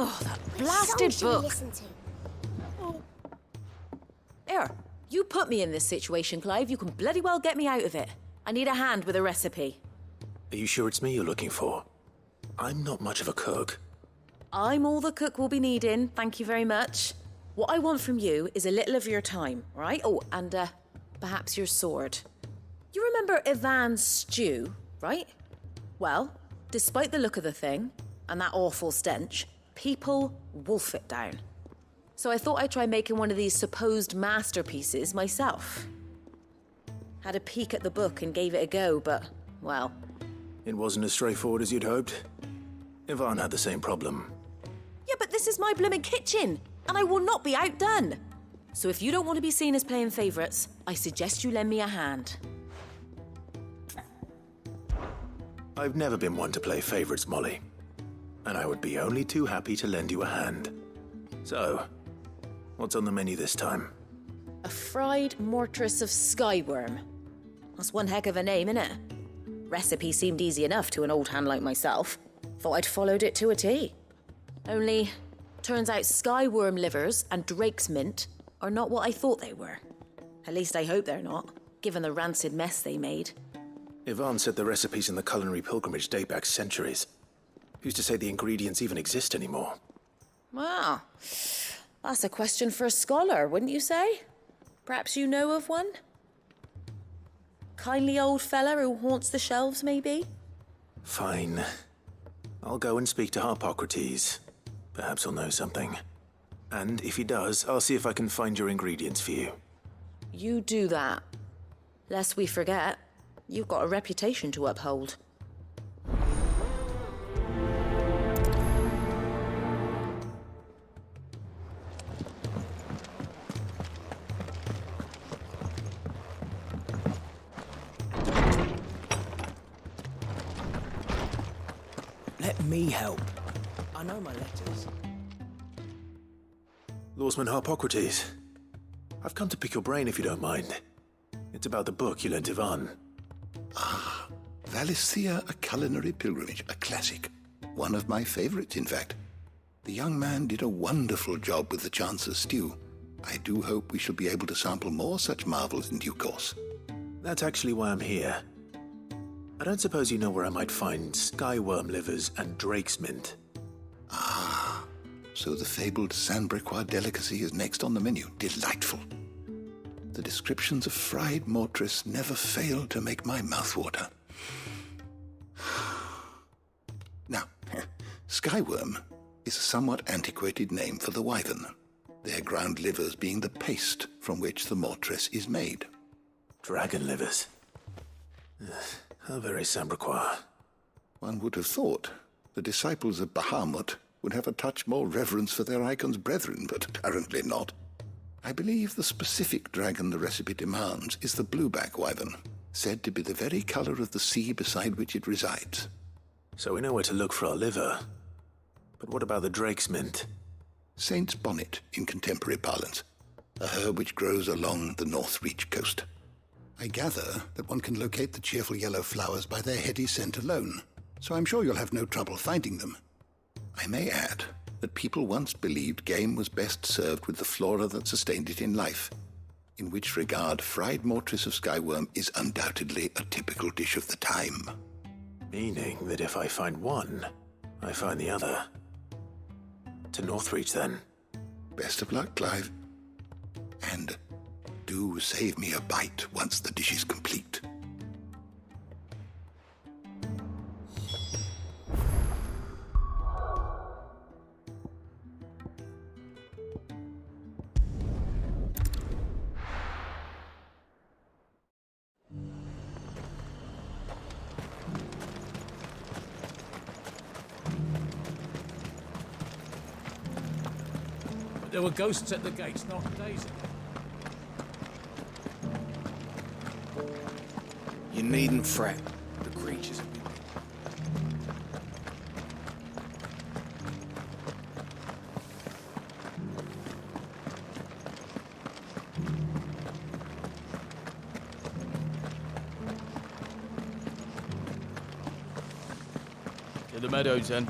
Oh, that blasted book. Here, you put me in this situation, Clive. You can bloody well get me out of it. I need a hand with a recipe. Are you sure it's me you're looking for? I'm not much of a cook. I'm all the cook will be needing, thank you very much. What I want from you is a little of your time, right? Oh, and perhaps your sword. You remember Ivan's stew, right? Well, despite the look of the thing, and that awful stench, people wolf it down. So I thought I'd try making one of these supposed masterpieces myself. Had a peek at the book and gave it a go, but, well... It wasn't as straightforward as you'd hoped. Ivan had the same problem. Yeah, but this is my blooming kitchen, and I will not be outdone. So if you don't want to be seen as playing favourites, I suggest you lend me a hand. I've never been one to play favourites, Molly. And I would be only too happy to lend you a hand. So, what's on the menu this time? A fried mortress of skyworm. That's one heck of a name, innit? Recipe seemed easy enough to an old hand like myself. Thought I'd followed it to a T. Only, turns out skyworm livers and drake's mint are not what I thought they were. At least I hope they're not, given the rancid mess they made. Ivan said the recipes in the culinary pilgrimage date back centuries. Who's to say the ingredients even exist anymore? Well, that's a question for a scholar, wouldn't you say? Perhaps you know of one? Kindly old fella who haunts the shelves, maybe? Fine. I'll go and speak to Harpocrates. Perhaps he'll know something. And if he does, I'll see if I can find your ingredients for you. You do that. Lest we forget, you've got a reputation to uphold. Let me help. I know my letters. Lawsman Harpocrates. I've come to pick your brain if you don't mind. It's about the book you lent Ivan. Ah, Valisthea, A Culinary Pilgrimage, a classic. One of my favorites, in fact. The young man did a wonderful job with the Chance's stew. I do hope we shall be able to sample more such marvels in due course. That's actually why I'm here. I don't suppose you know where I might find skyworm livers and drake's mint. Ah, so the fabled Sandbrequois delicacy is next on the menu. Delightful. The descriptions of fried mortress never fail to make my mouth water. Now, skyworm is a somewhat antiquated name for the wyvern, their ground livers being the paste from which the mortress is made. Dragon livers. How very Sandbrequois. One would have thought the disciples of Bahamut would have a touch more reverence for their icon's brethren, but apparently not. I believe the specific dragon the recipe demands is the blueback wyvern, said to be the very color of the sea beside which it resides. So we know where to look for our liver. But what about the drake's mint? Saint's bonnet in contemporary parlance, a herb which grows along the North Reach coast. I gather that one can locate the cheerful yellow flowers by their heady scent alone, so I'm sure you'll have no trouble finding them. I may add that people once believed game was best served with the flora that sustained it in life, in which regard fried mortress of skyworm is undoubtedly a typical dish of the time. Meaning that if I find one, I find the other. To Northreach, then. Best of luck, Clive. And do save me a bite once the dish is complete. There were ghosts at the gates not days ago. You needn't fret. The creatures have been... To the meadows, then.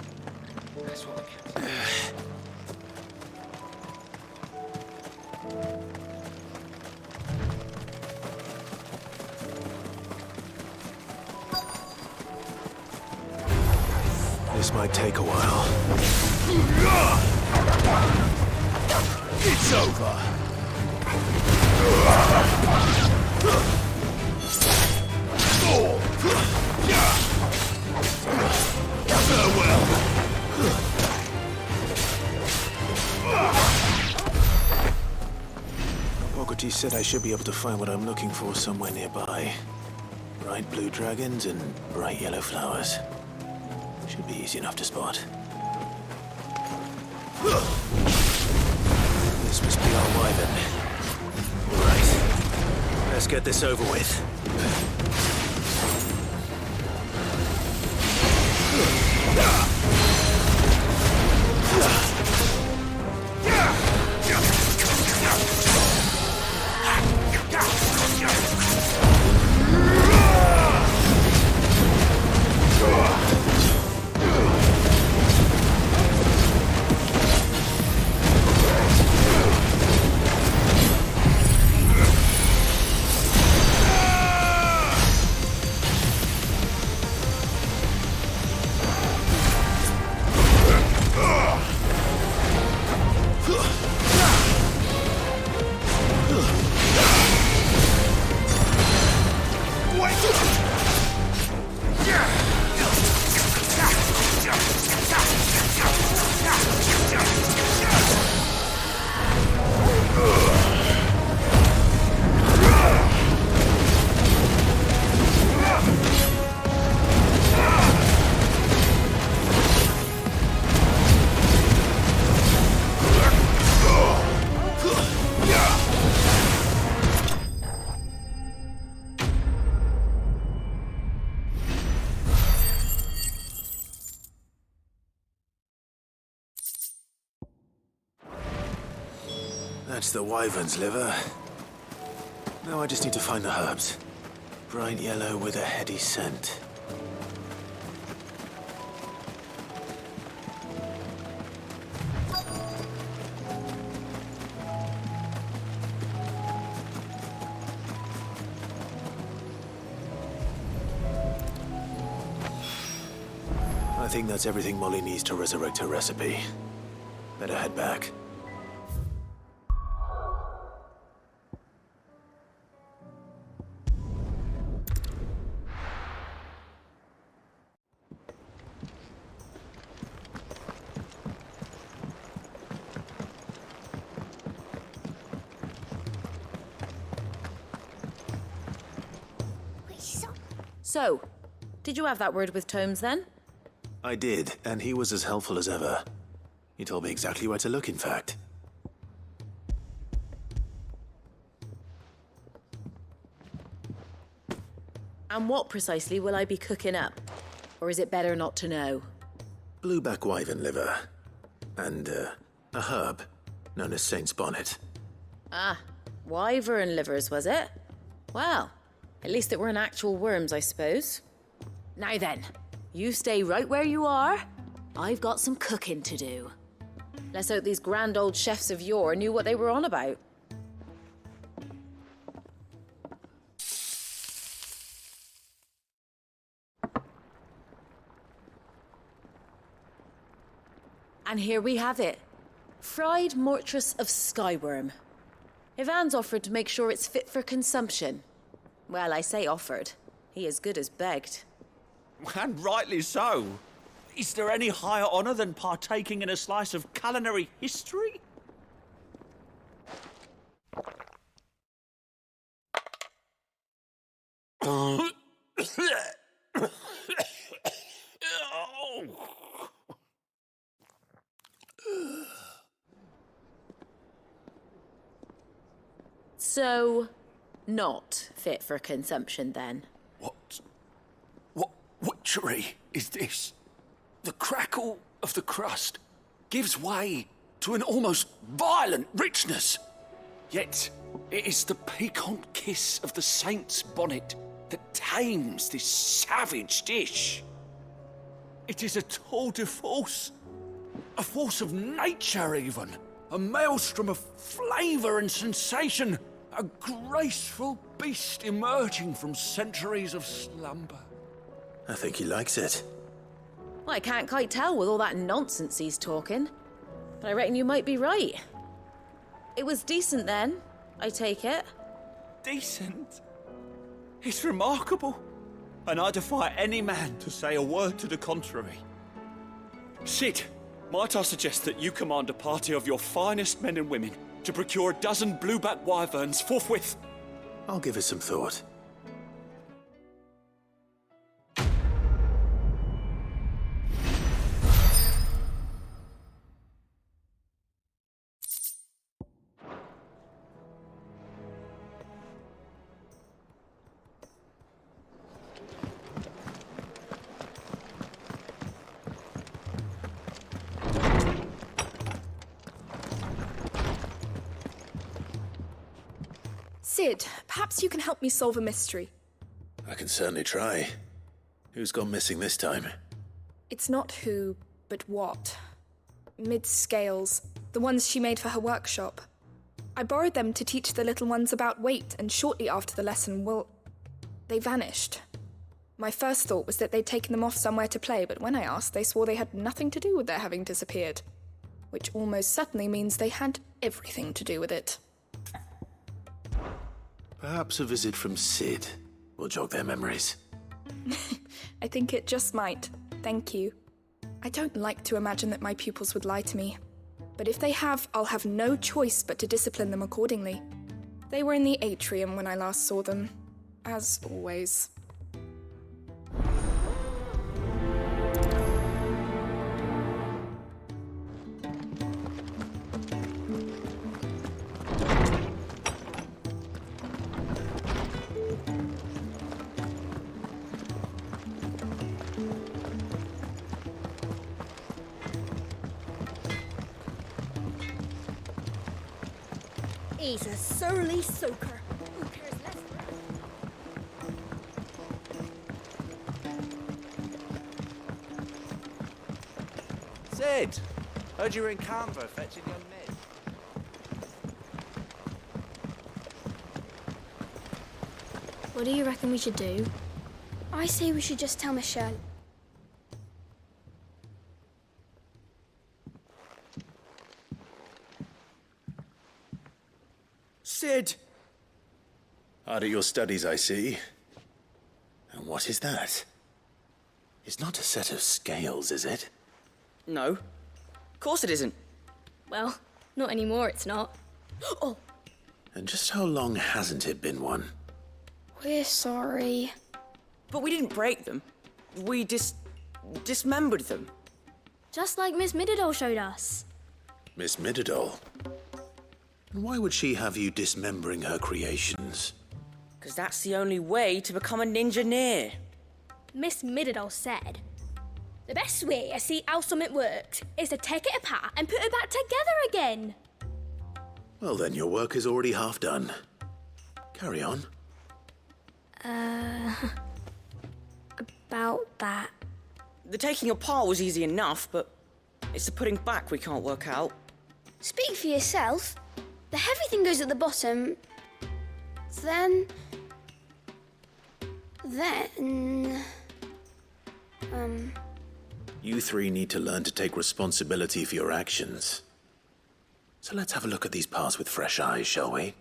That's what I kept. might take a while. It's over. Farewell. Bogoti said I should be able to find what I'm looking for somewhere nearby. Bright blue dragons and bright yellow flowers. Should be easy enough to spot. This must be our wyvern. All right, let's get this over with. That's the wyvern's liver. Now I just need to find the herbs. Bright yellow with a heady scent. I think that's everything Molly needs to resurrect her recipe. Better head back. So, did you have that word with Tomes then? I did, and he was as helpful as ever. He told me exactly where to look, in fact. And what precisely will I be cooking up? Or is it better not to know? Blueback wyvern liver. And, a herb known as Saint's Bonnet. Ah, wyvern livers, was it? Well, at least it weren't actual worms, I suppose. Now then, you stay right where you are. I've got some cooking to do. Let's hope these grand old chefs of yore knew what they were on about. And here we have it. Fried mortress of skyworm. Ivan's offered to make sure it's fit for consumption. Well, I say offered. He as good as begged. And rightly so. Is there any higher honour than partaking in a slice of culinary history? So, not fit for consumption then? What witchery is this? The crackle of the crust gives way to an almost violent richness. Yet, it is the piquant kiss of the saint's bonnet that tames this savage dish. It is a tour de force, a force of nature even, a maelstrom of flavour and sensation, a graceful beast emerging from centuries of slumber. I think he likes it. Well, I can't quite tell with all that nonsense he's talking. But I reckon you might be right. It was decent then, I take it. Decent? It's remarkable. And I defy any man to say a word to the contrary. Sid, might I suggest that you command a party of your finest men and women to procure a dozen blueback wyverns forthwith? I'll give it some thought. Sid, perhaps you can help me solve a mystery. I can certainly try. Who's gone missing this time? It's not who, but what. Mid's scales, the ones she made for her workshop. I borrowed them to teach the little ones about weight, and shortly after the lesson, well, they vanished. My first thought was that they'd taken them off somewhere to play, but when I asked, they swore they had nothing to do with their having disappeared. Which almost certainly means they had everything to do with it. Perhaps a visit from Sid will jog their memories. I think it just might. Thank you. I don't like to imagine that my pupils would lie to me. But if they have, I'll have no choice but to discipline them accordingly. They were in the atrium when I last saw them, as always. He's a surly soaker. Who cares less for him? Sid! Heard you were in Canberra fetching young Ned. What do you reckon we should do? I say we should just tell Michelle. Sid! Hard at your studies, I see. And what is that? It's not a set of scales, is it? No. Of course it isn't. Well, not anymore, it's not. Oh, And just how long hasn't it been one? we're sorry. But we didn't break them. We dismembered them. Just like Miss Mididol showed us. Miss Mididol? And why would she have you dismembering her creations? Because that's the only way to become a ninja-neer. Miss Mididol said, the best way to see how something works is to take it apart and put it back together again. Well then, your work is already half done. Carry on. About that. The taking apart was easy enough, but it's the putting back we can't work out. Speak for yourself. The heavy thing goes at the bottom. Then... You three need to learn to take responsibility for your actions. So let's have a look at these parts with fresh eyes, shall we?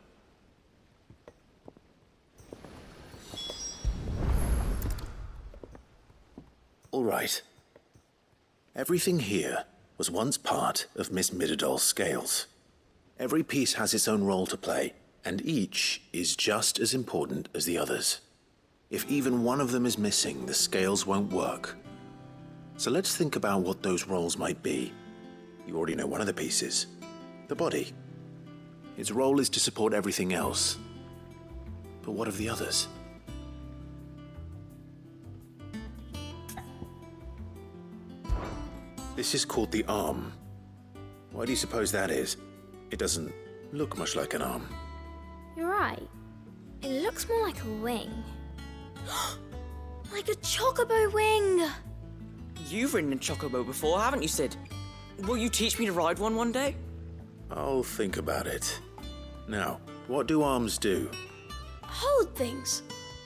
All right. Everything here was once part of Miss Mididol's scales. Every piece has its own role to play, and each is just as important as the others. If even one of them is missing, the scales won't work. So let's think about what those roles might be. You already know one of the pieces. The body. Its role is to support everything else. But what of the others? This is called the arm. Why do you suppose that is? It doesn't look much like an arm. You're right. It looks more like a wing. Like a chocobo wing! You've ridden a chocobo before, haven't you, Sid? Will you teach me to ride one day? I'll think about it. Now, what do arms do? hold things.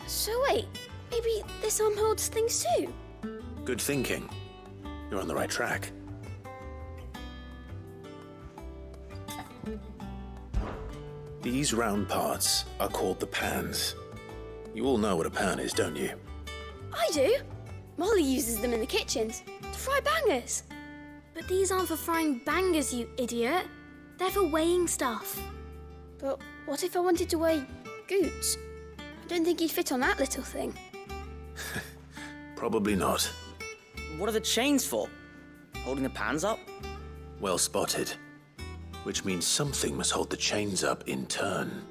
So wait, maybe this arm holds things too? Good thinking. You're on the right track. These round parts are called the pans. You all know what a pan is, don't you? I do. Molly uses them in the kitchens to fry bangers. But these aren't for frying bangers, you idiot. They're for weighing stuff. But what if I wanted to weigh goods? I don't think he'd fit on that little thing. Probably not. What are the chains for? Holding the pans up? Well spotted. Which means something must hold the chains up in turn.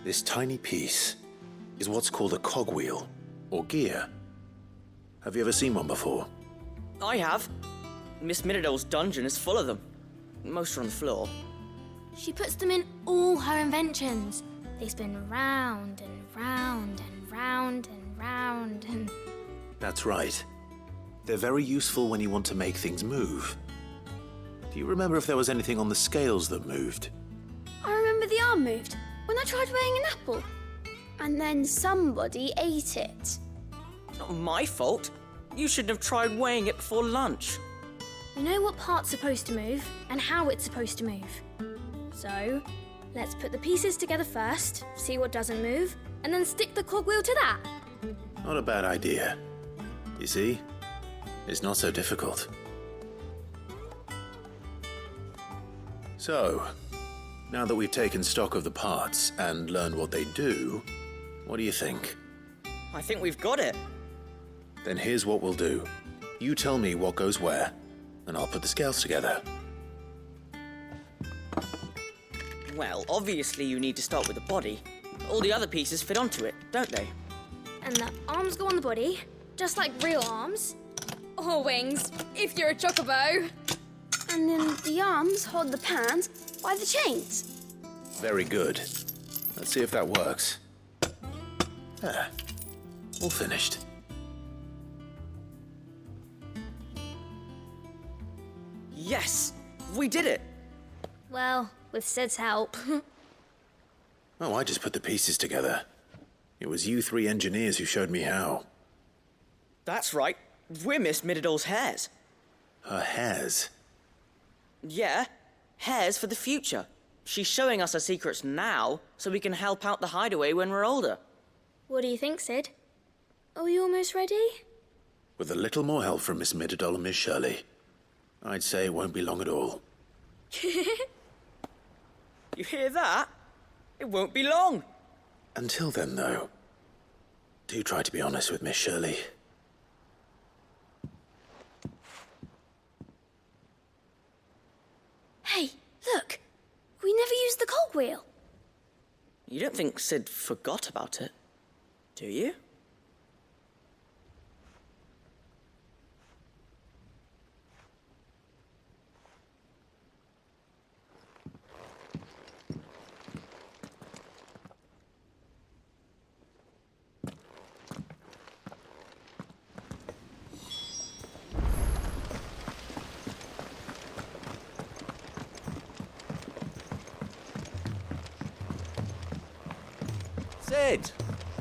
This tiny piece is what's called a cogwheel, or gear. Have you ever seen one before? I have. Miss Mididol's dungeon is full of them. Most are on the floor. She puts them in all her inventions. They spin round and round and round and round and... That's right. They're very useful when you want to make things move. Do you remember if there was anything on the scales that moved? I remember the arm moved when I tried weighing an apple. And then somebody ate it. Not my fault. You shouldn't have tried weighing it before lunch. We know what part's supposed to move and how it's supposed to move. So, let's put the pieces together first, see what doesn't move, and then stick the cogwheel to that. Not a bad idea. You see? It's not so difficult. So, now that we've taken stock of the parts and learned what they do, what do you think? I think we've got it. Then here's what we'll do. You tell me what goes where, and I'll put the scales together. Well, obviously you need to start with the body. All the other pieces fit onto it, don't they? And the arms go on the body, just like real arms. Or wings, if you're a chocobo. And then the arms hold the pans by the chains. Very good. Let's see if that works. There. All finished. Yes! We did it! Well, with Sid's help. Oh, I just put the pieces together. It was you three engineers who showed me how. That's right. We're Miss Mididol's hares. Her hairs? Yeah, hares for the future. She's showing us her secrets now so we can help out the hideaway when we're older. What do you think, Sid? Are we almost ready? With a little more help from Miss Mididol and Miss Shirley, I'd say it won't be long at all. You hear that? It won't be long. Until then, though, do try to be honest with Miss Shirley. Hey, look. We never used the cogwheel. You don't think Sid forgot about it, do you? Sid!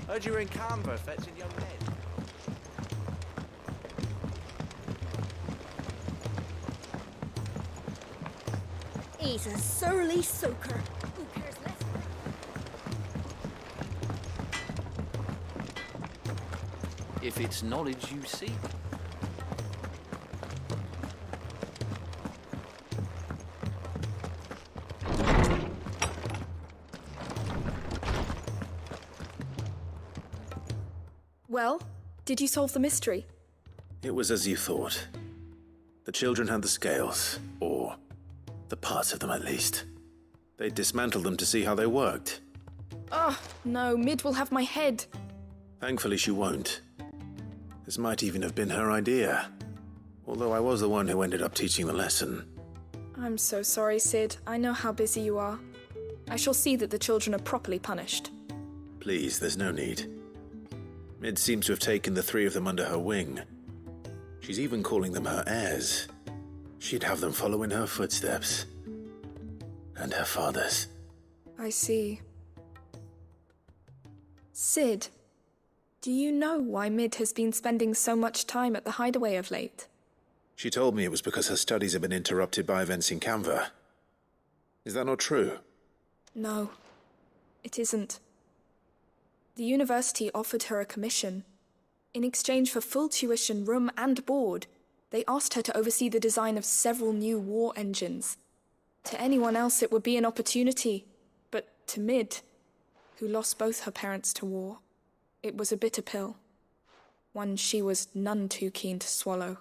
Heard you were in Canberra fetching young men. He's a surly soaker. Who cares less? If it's knowledge you seek. Well, did you solve the mystery? It was as you thought. The children had the scales, or the parts of them at least. They dismantled them to see how they worked. Oh, no, Mid will have my head. Thankfully she won't. This might even have been her idea. Although I was the one who ended up teaching the lesson. I'm so sorry, Sid. I know how busy you are. I shall see that the children are properly punished. Please, there's no need. Mid seems to have taken the three of them under her wing. She's even calling them her heirs. She'd have them follow in her footsteps. And her father's. I see. Sid, Do you know why Mid has been spending so much time at the hideaway of late? She told me it was because her studies have been interrupted by events in Canva. Is that not true? No, it isn't. The university offered her a commission. In exchange for full tuition, room and board, they asked her to oversee the design of several new war engines. To anyone else it would be an opportunity, but to Mid, who lost both her parents to war, it was a bitter pill. One she was none too keen to swallow.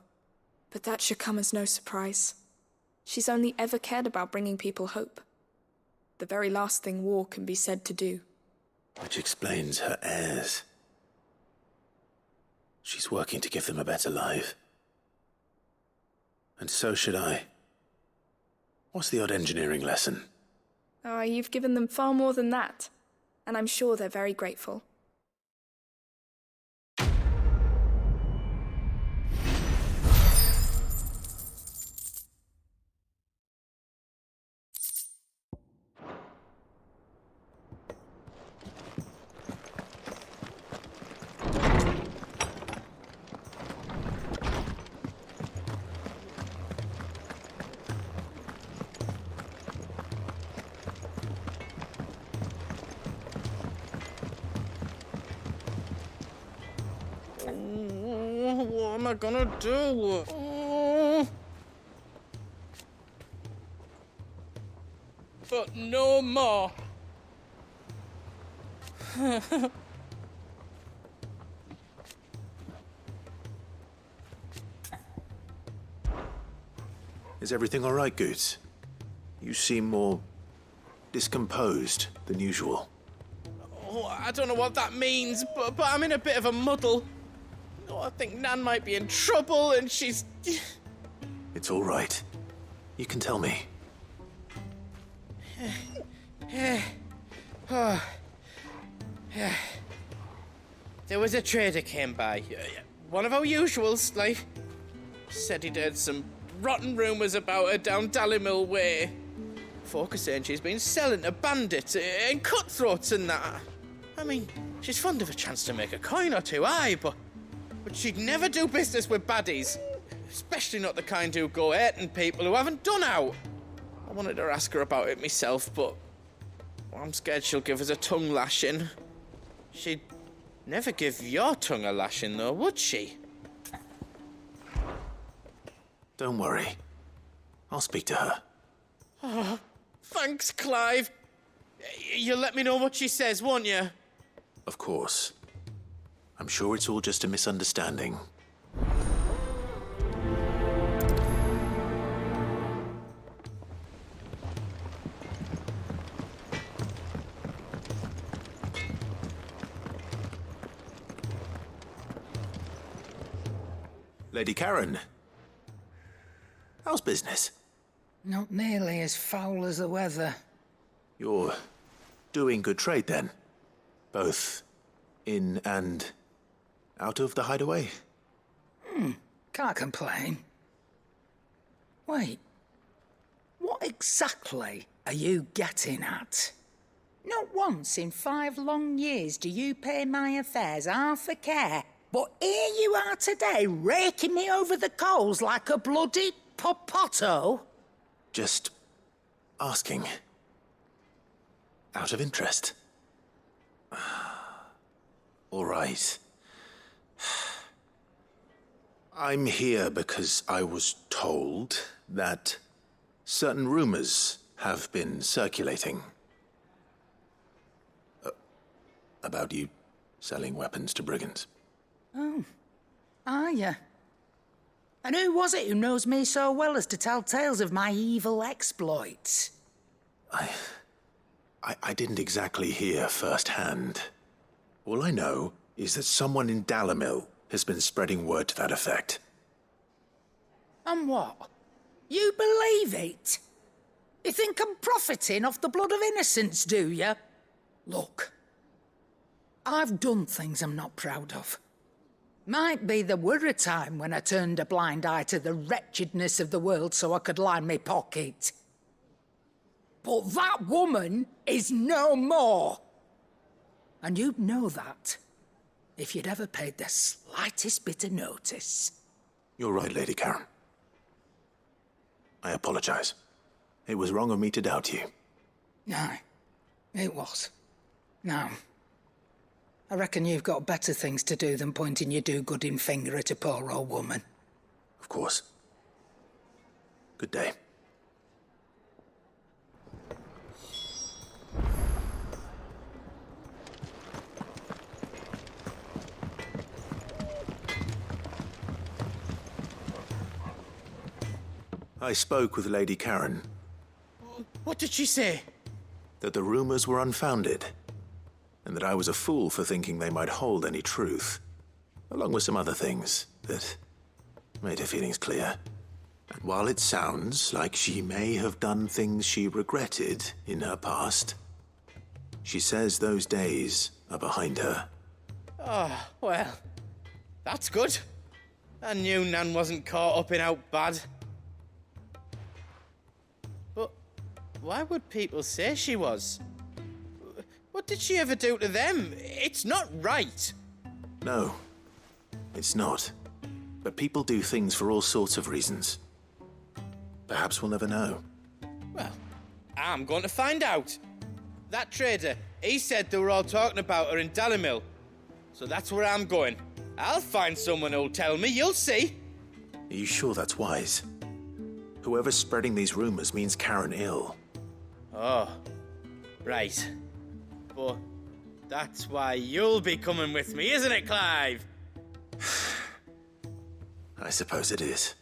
But that should come as no surprise. She's only ever cared about bringing people hope. The very last thing war can be said to do. Which explains her heirs. She's working to give them a better life. And so should I. What's the odd engineering lesson? Oh, you've given them far more than that. And I'm sure they're very grateful. What am I gonna do? But no more. Is everything all right, Goots? You seem more discomposed than usual. Oh, I don't know what that means, but I'm in a bit of a muddle. Oh, I think Nan might be in trouble and she's... It's all right. You can tell me. There was a trader came by. One of our usuals, like. Said he'd heard some rotten rumours about her down Dallymill Way. Folk are saying she's been selling to bandits and cutthroats and that. I mean, she's fond of a chance to make a coin or two, aye, but she'd never do business with baddies. Especially not the kind who go hurting people who haven't done out. I wanted to ask her about it myself, but I'm scared she'll give us a tongue lashing. She'd never give your tongue a lashing, though, would she? Don't worry. I'll speak to her. Oh, thanks, Clive. You'll let me know what she says, won't you? Of course. I'm sure it's all just a misunderstanding. Lady Karen, how's business? Not nearly as foul as the weather. You're doing good trade, then? Both in and out of the hideaway? Can't complain. Wait, what exactly are you getting at? Not once in 5 long years do you pay my affairs half a care, but here you are today, raking me over the coals like a bloody popoto? Just asking. Out of interest. All right. I'm here because I was told that certain rumors have been circulating. About you selling weapons to brigands. Oh, are you? And who was it who knows me so well as to tell tales of my evil exploits? I didn't exactly hear firsthand. All I know is that someone in Dallymill has been spreading word to that effect. And what? You believe it? You think I'm profiting off the blood of innocents, do you? Look, I've done things I'm not proud of. Might be there were a time when I turned a blind eye to the wretchedness of the world so I could line my pocket. But that woman is no more. And you'd know that if you'd ever paid the slightest bit of notice. You're right, Lady Karen. I apologize. It was wrong of me to doubt you. No, it was. No. I reckon you've got better things to do than pointing your do-gooding finger at a poor old woman. Of course. Good day. I spoke with Lady Karen. What did she say? That the rumors were unfounded, and that I was a fool for thinking they might hold any truth, along with some other things that made her feelings clear. And while it sounds like she may have done things she regretted in her past, she says those days are behind her. Oh, well, that's good. I knew Nan wasn't caught up in out bad. But why would people say she was? What did she ever do to them? It's not right. No, it's not. But people do things for all sorts of reasons. Perhaps we'll never know. Well, I'm going to find out. That trader, he said they were all talking about her in Dalimil. So that's where I'm going. I'll find someone who'll tell me, you'll see. Are you sure that's wise? Whoever's spreading these rumors means Karen ill. Oh, right. But that's why you'll be coming with me, isn't it, Clive? I suppose it is.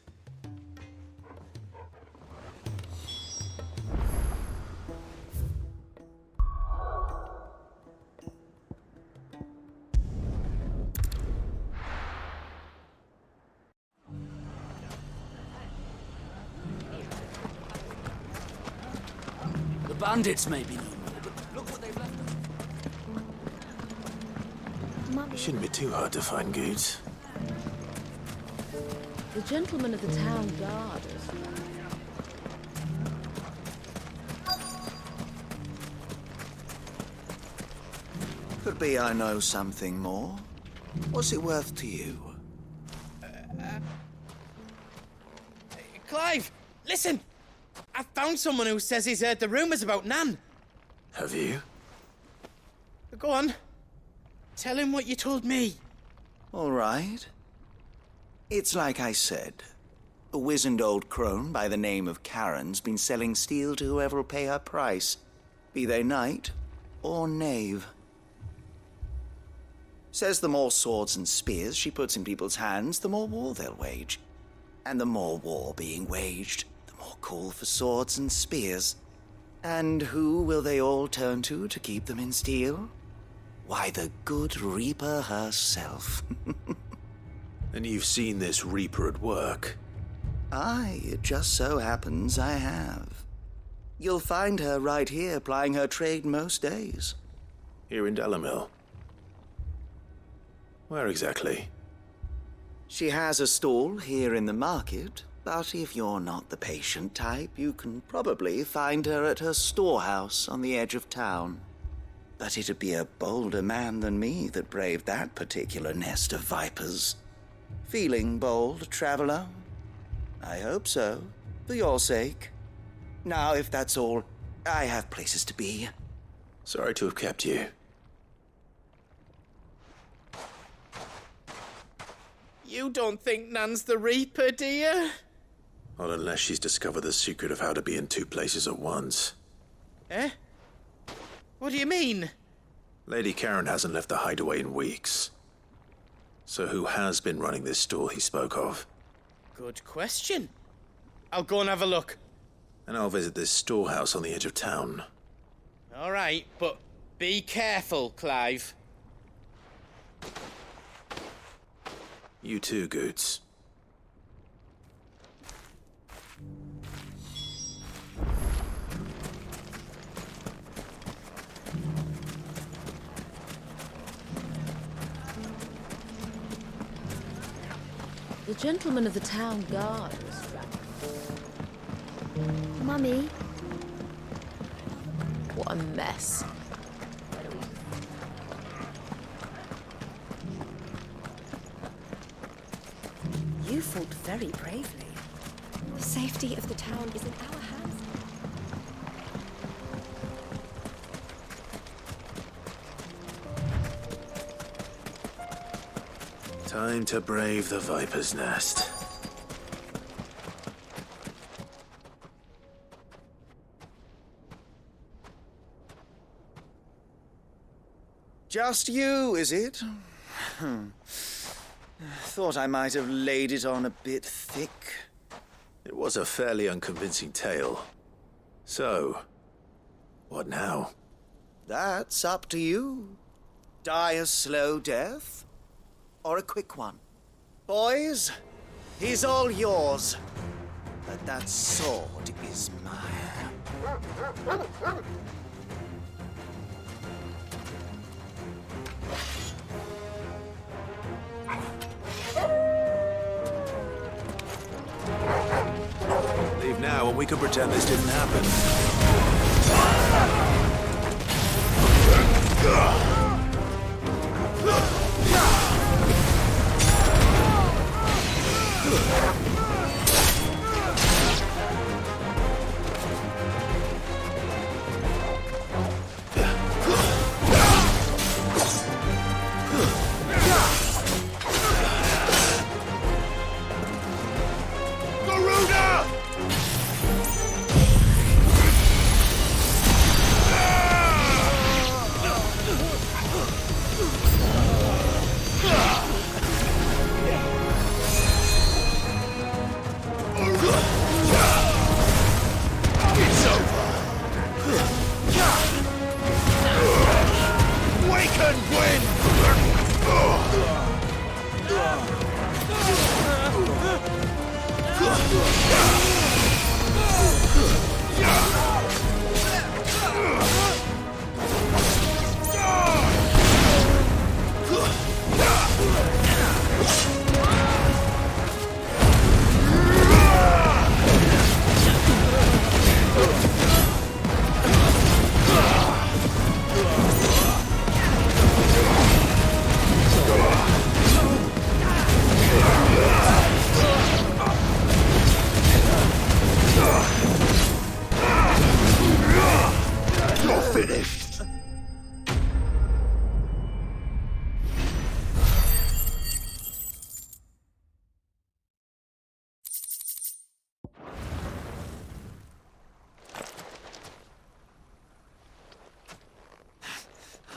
The bandits may be no more, but look what they've left us. It shouldn't be too hard to find goods. The gentleman of the town guard is... Could be I know something more. What's it worth to you? Clive, listen! I found someone who says he's heard the rumours about Nan. Have you? Go on. Tell him what you told me. All right. It's like I said. A wizened old crone by the name of Karen's been selling steel to whoever will pay her price, be they knight or knave. Says the more swords and spears she puts in people's hands, the more war they'll wage. And the more war being waged, the more call for swords and spears. And who will they all turn to keep them in steel? Why, the good Reaper herself. And you've seen this Reaper at work? Aye, it just so happens I have. You'll find her right here plying her trade most days. Here in Dalimil? Where exactly? She has a stall here in the market, but if you're not the patient type, you can probably find her at her storehouse on the edge of town. But it'd be a bolder man than me that braved that particular nest of vipers. Feeling bold, traveler? I hope so, for your sake. Now, if that's all, I have places to be. Sorry to have kept you. You don't think Nan's the Reaper, do you? Not unless she's discovered the secret of how to be in two places at once. Eh? What do you mean? Lady Karen hasn't left the hideaway in weeks. So who has been running this stall he spoke of? Good question. I'll go and have a look. And I'll visit this storehouse on the edge of town. All right, but be careful, Clive. You too, Goots. The gentleman of the town guard is... Mummy? What a mess. fought very bravely. The safety of the town is in our hands. Time to brave the Viper's Nest. Just you, is it? Thought I might have laid it on a bit thick. It was a fairly unconvincing tale. So, what now? That's up to you. Die a slow death, or a quick one. Boys, he's all yours. But that sword is mine. Leave now and we can pretend this didn't happen.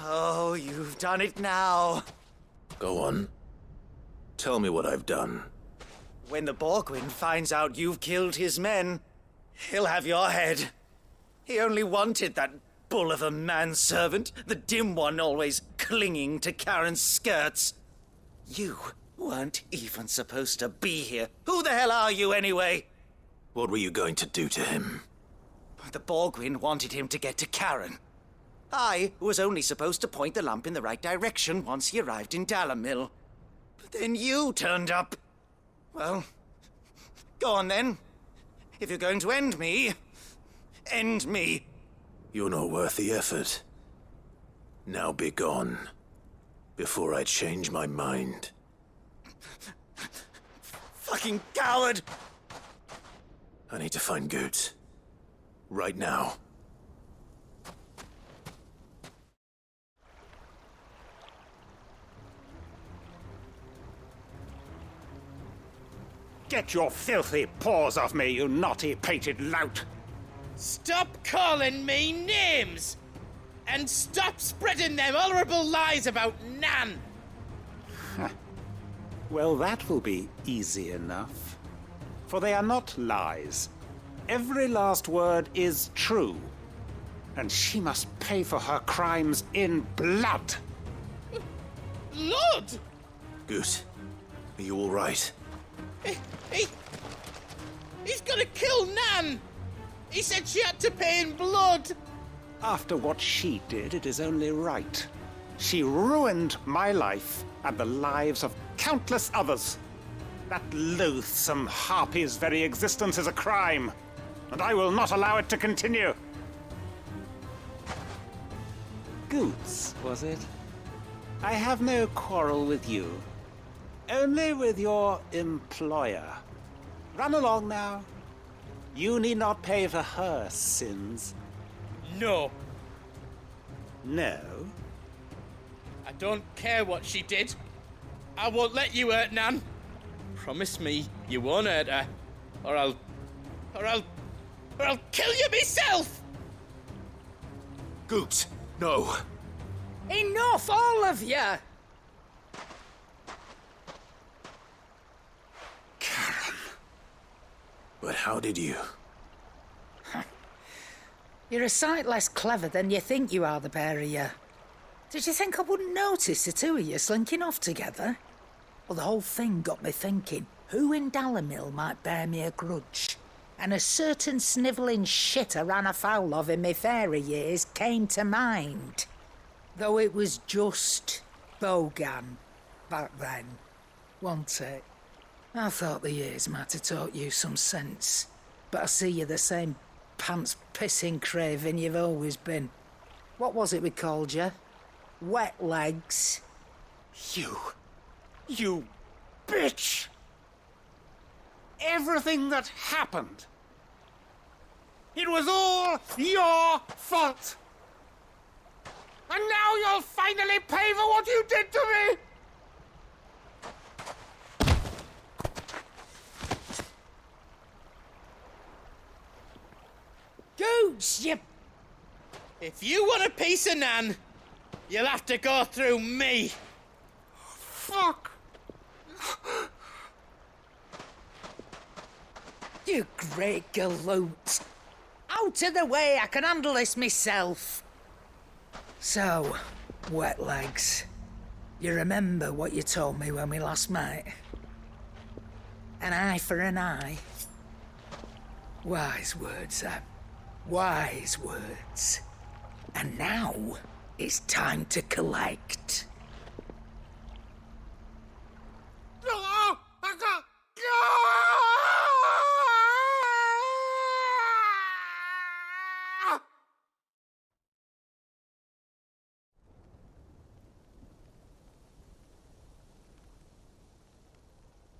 Oh, you've done it now. Go on. Tell me what I've done. When the Borgwyn finds out you've killed his men, he'll have your head. He only wanted that bull of a manservant, the dim one always clinging to Karen's skirts. You weren't even supposed to be here. Who the hell are you, anyway? What were you going to do to him? The Borgwyn wanted him to get to Karen. I was only supposed to point the lamp in the right direction once he arrived in Dalamil. But then you turned up. Well, go on then. If you're going to end me, end me. You're not worth the effort. Now be gone, before I change my mind. Fucking coward! I need to find Goots. Right now. Get your filthy paws off me, you naughty-pated lout! Stop calling me names! And stop spreading them horrible lies about Nan! Well, that will be easy enough. For they are not lies. Every last word is true. And she must pay for her crimes in blood. Lord! Goot, are you all right? He's gonna kill Nan! He said she had to pay in blood! After what she did, it is only right. She ruined my life and the lives of countless others. That loathsome harpy's very existence is a crime, and I will not allow it to continue. Goots, was it? I have no quarrel with you. only with your employer. Run along now. You need not pay for her sins. No. No? I don't care what she did. I won't let you hurt Nan. Promise me you won't hurt her, or I'll kill you myself! Goot, no. Enough, all of you! Karen. But how did you? You're a sight less clever than you think you are, the pair of you. Did you think I wouldn't notice the two of you slinking off together? Well, the whole thing got me thinking, who in Dalimil might bear me a grudge? And a certain snivelling shit I ran afoul of in my fairy years came to mind. Though it was just Bogan back then, wasn't it? I thought the years might have taught you some sense, but I see you're the same pants-pissing craven you've always been. What was it we called you? Wet legs? You bitch! Everything that happened, it was all your fault! And now you'll finally pay for what you did to me! Gooch, you... If you want a piece of Nan, you'll have to go through me. Fuck! You great galoot. Out of the way, I can handle this myself. So, wet legs, you remember what you told me when we last met? An eye for an eye. Wise words, Sam. Wise words. And now, it's time to collect.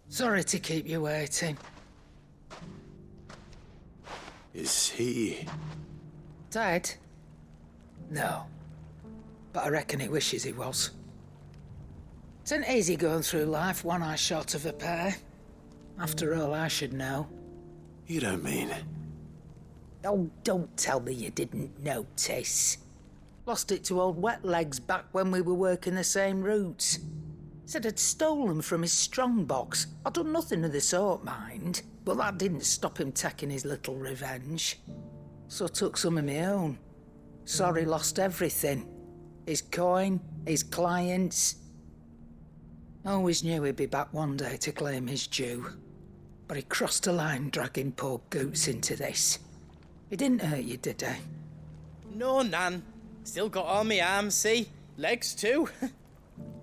Sorry to keep you waiting. Is he... Dead? No. But I reckon he wishes he was. It ain't easy going through life one eye short of a pair. After all, I should know. You don't mean... Oh, don't tell me you didn't notice. Lost it to old Wet Legs back when we were working the same routes. Said I'd stolen from his strongbox. I'd done nothing of the sort, mind. But that didn't stop him taking his little revenge. So I took some of my own. Sorry, lost everything. His coin, his clients. Always knew he'd be back one day to claim his due. But he crossed a line dragging poor Goots into this. He didn't hurt you, did he? No, Nan. Still got all my arms, see? Legs too.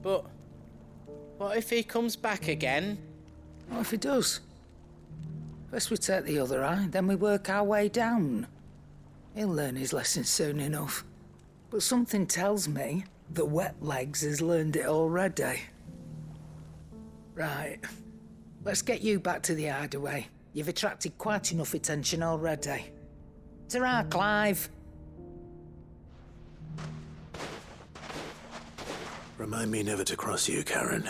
But what if he comes back again? What if he does? First we take the other eye, then we work our way down. He'll learn his lesson soon enough. But something tells me that Wet Legs has learned it already. Right. Let's get you back to the hideaway. You've attracted quite enough attention already. Ta-ra, Clive. Remind me never to cross you, Karen.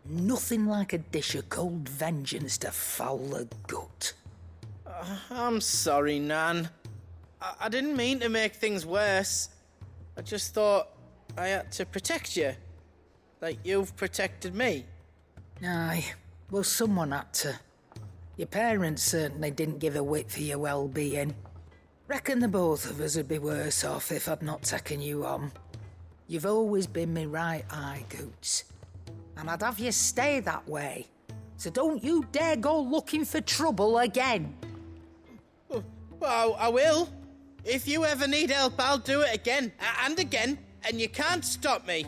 Nothing like a dish of cold vengeance to foul the gut. I'm sorry, Nan. I didn't mean to make things worse. I just thought I had to protect you. Like you've protected me. Aye, well, someone had to. Your parents certainly didn't give a whit for your well-being. Reckon the both of us would be worse off if I'd not taken you on. You've always been me right eye, Goots. And I'd have you stay that way. So don't you dare go looking for trouble again. Well, I will. If you ever need help, I'll do it again and again, and you can't stop me.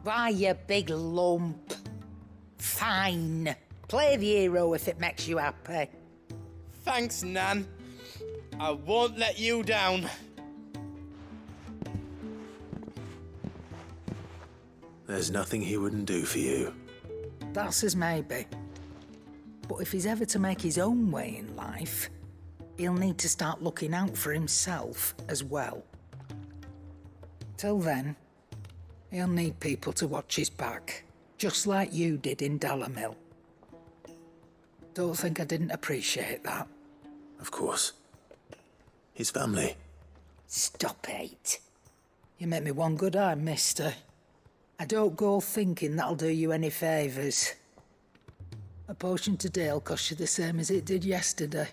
Why, you big lump. Fine. Play the hero if it makes you happy. Thanks, Nan. I won't let you down. There's nothing he wouldn't do for you. That's as maybe. But if he's ever to make his own way in life, he'll need to start looking out for himself as well. Till then, he'll need people to watch his back, just like you did in Dalamil. Don't think I didn't appreciate that. Of course. His family. Stop it. You make me one good eye, mister. I don't go thinking that'll do you any favours. A potion today'll cost you the same as it did yesterday.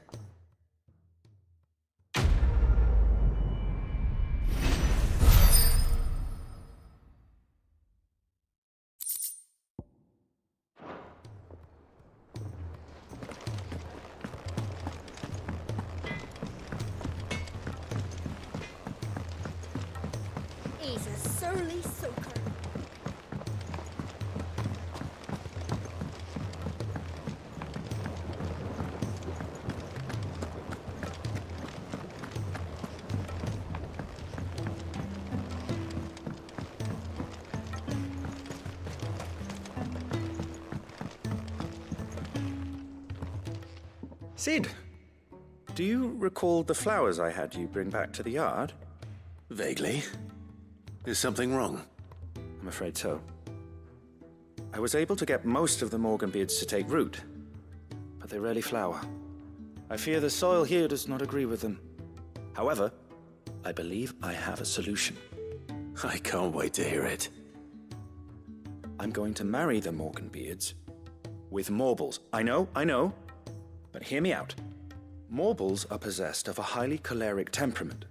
He's a surly soaker. Sid, do you recall the flowers I had you bring back to the yard? Vaguely. Is something wrong? I'm afraid so. I was able to get most of the Morganbeards to take root, but they rarely flower. I fear the soil here does not agree with them. However, I believe I have a solution. I can't wait to hear it. I'm going to marry the Morganbeards with Morbols. I know, but hear me out. Morbols are possessed of a highly choleric temperament.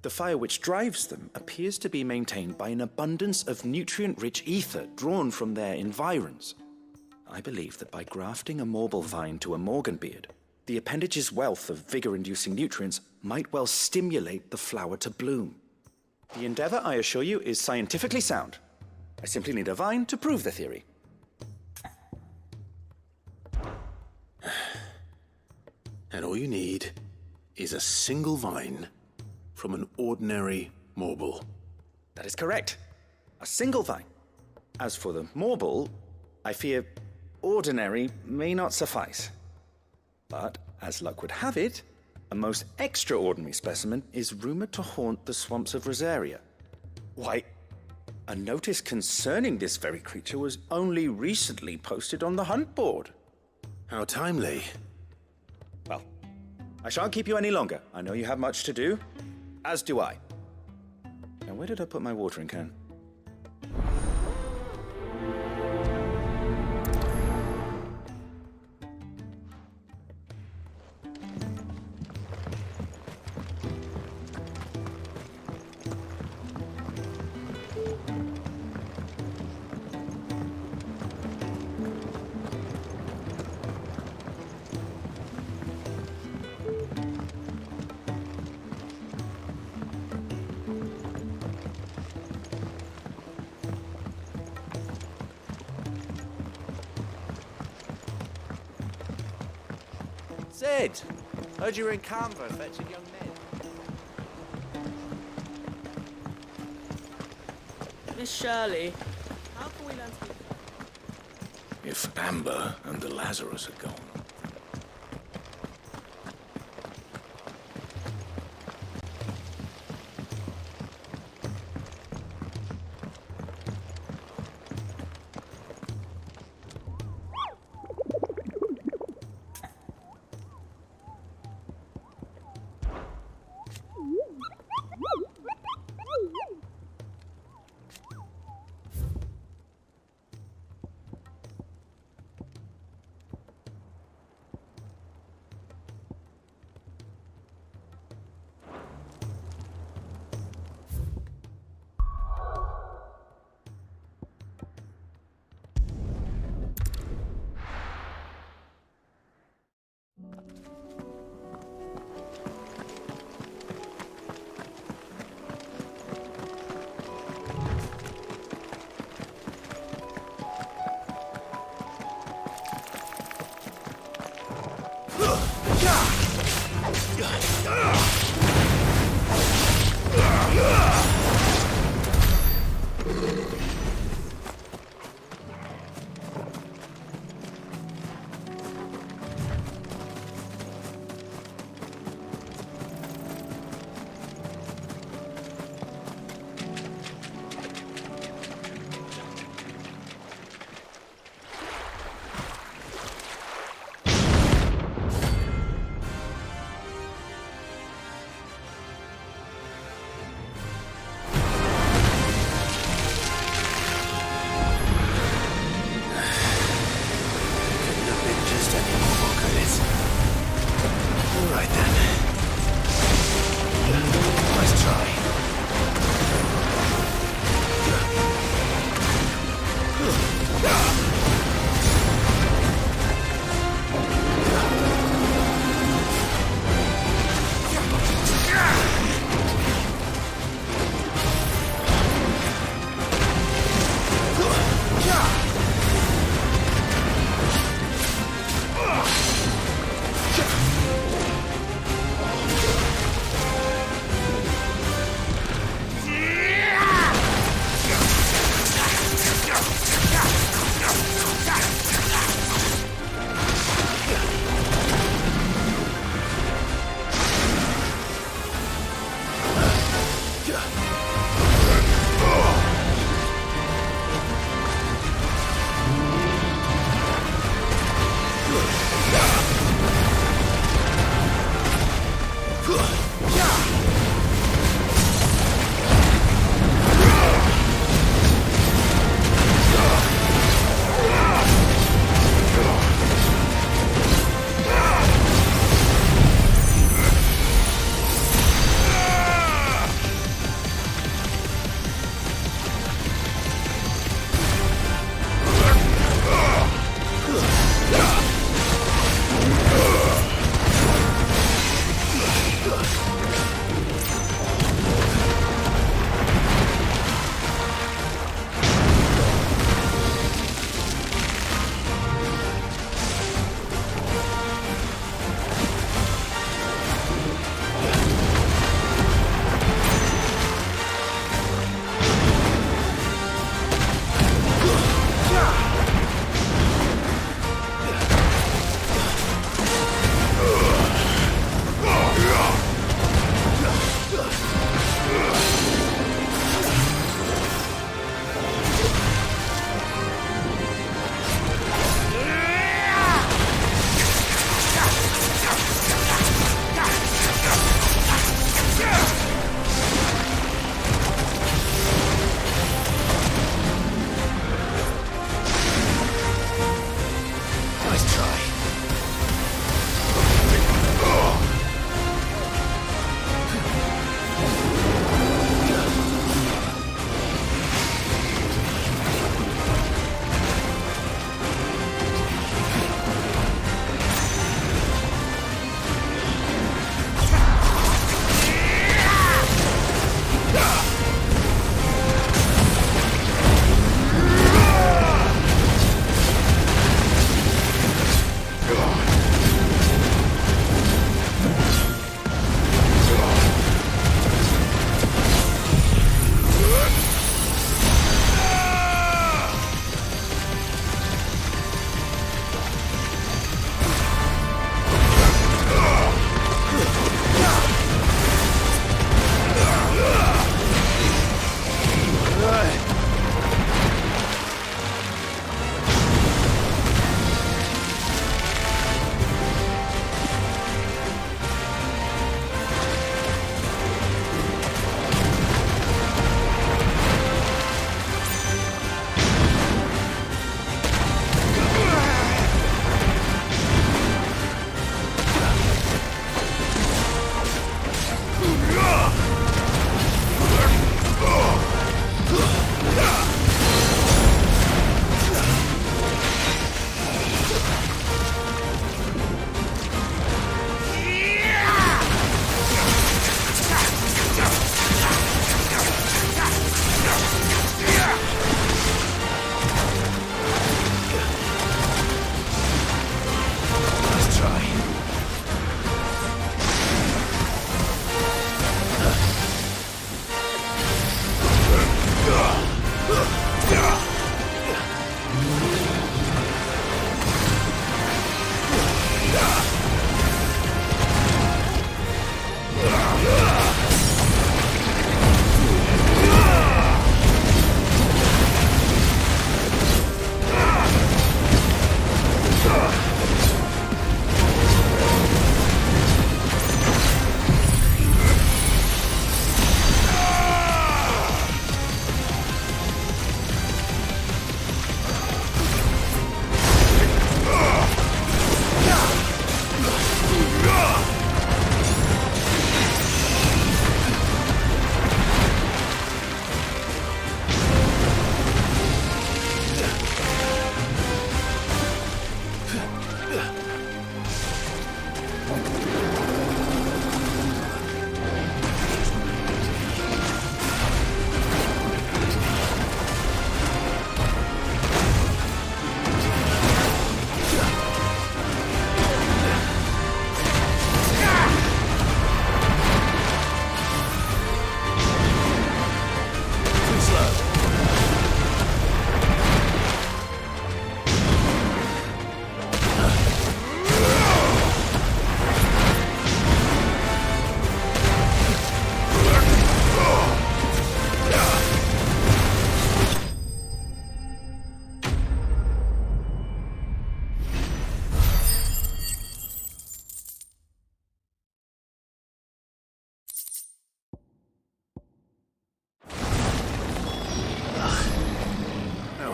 The fire which drives them appears to be maintained by an abundance of nutrient-rich ether drawn from their environs. I believe that by grafting a Morbol vine to a Morganbeard, the appendage's wealth of vigor-inducing nutrients might well stimulate the flower to bloom. The endeavor, I assure you, is scientifically sound. I simply need a vine to prove the theory. And all you need is a single vine from an ordinary Morbol. That is correct. A single vine. As for the Morbol, I fear ordinary may not suffice. But, as luck would have it, a most extraordinary specimen is rumored to haunt the swamps of Rosaria. Why, a notice concerning this very creature was only recently posted on the hunt board. How timely. Well, I shan't keep you any longer. I know you have much to do, as do I. Now, where did I put my watering can? Sid, heard you were in Canva fetching young men. Miss Shirley, how can we learn to be... If Amber and the Lazarus are gone.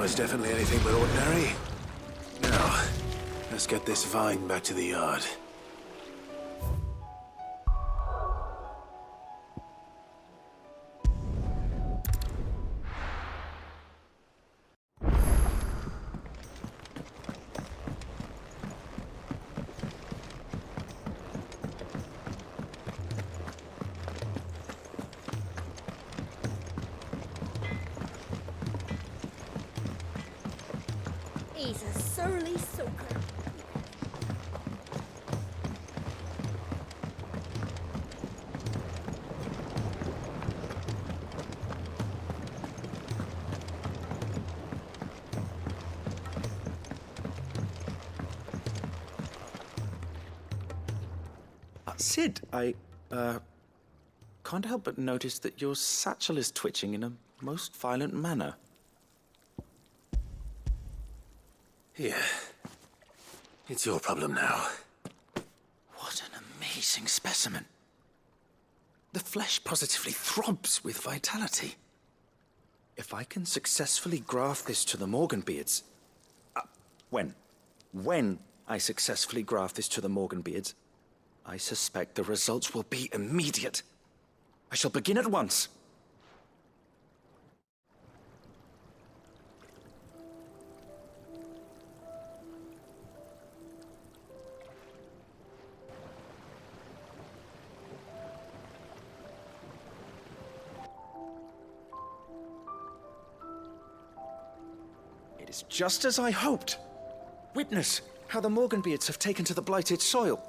was definitely anything but ordinary. Now, let's get this vine back to the yard. He's a surly soaker. Sid, I can't help but notice that your satchel is twitching in a most violent manner. Here. It's your problem now. What an amazing specimen. The flesh positively throbs with vitality. If I can successfully graft this to the Morganbeards... When I successfully graft this to the Morganbeards, I suspect the results will be immediate. I shall begin at once. It is just as I hoped. Witness how the Morganbeards have taken to the blighted soil.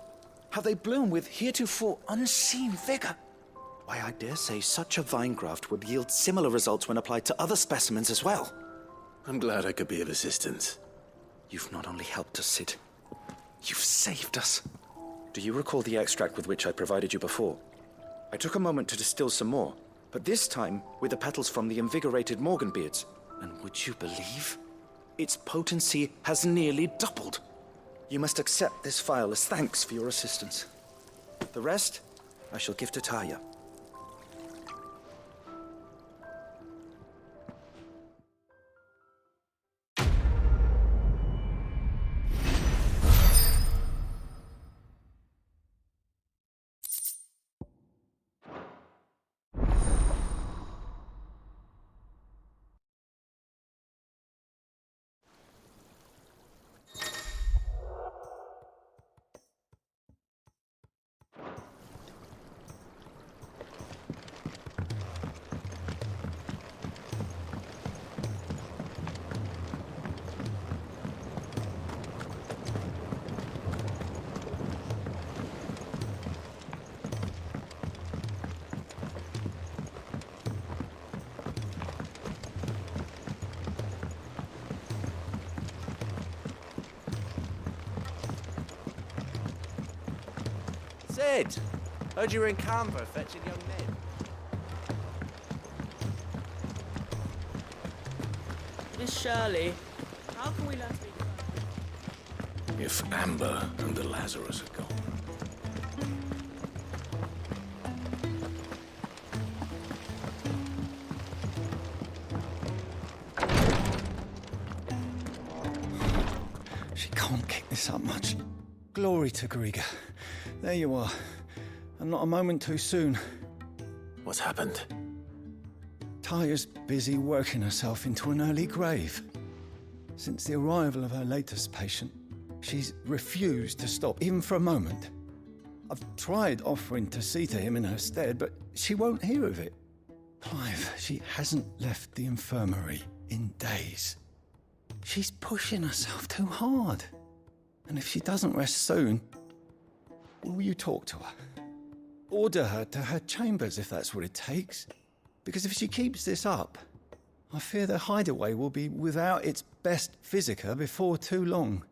How they bloom with heretofore unseen vigor. Why, I dare say such a vine graft would yield similar results when applied to other specimens as well. I'm glad I could be of assistance. You've not only helped us, Sid, you've saved us. Do you recall the extract with which I provided you before? I took a moment to distill some more, but this time with the petals from the invigorated Morganbeards. And would you believe? Its potency has nearly doubled. You must accept this vial as thanks for your assistance. The rest, I shall give to Taya. Sid! Heard you were in Canva fetching young men. Miss Shirley, how can we learn to be good? If Amber and the Lazarus are gone. She can't kick this up much. Glory to Griga. There you are. And not a moment too soon. What's happened? Taya's busy working herself into an early grave. Since the arrival of her latest patient, she's refused to stop, even for a moment. I've tried offering to see to him in her stead, but she won't hear of it. Clive, she hasn't left the infirmary in days. She's pushing herself too hard. And if she doesn't rest soon, will you talk to her? Order her to her chambers if that's what it takes. Because if she keeps this up, I fear the hideaway will be without its best physica before too long.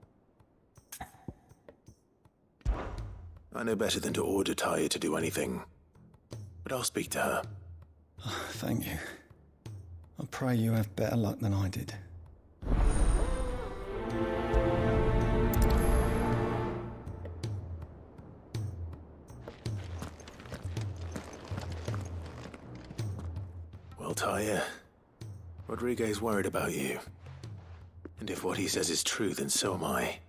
I know better than to order Taya to do anything. But I'll speak to her. Oh, thank you. I pray you have better luck than I did. Well, Taya, Rodriguez worried about you. And if what he says is true, then so am I.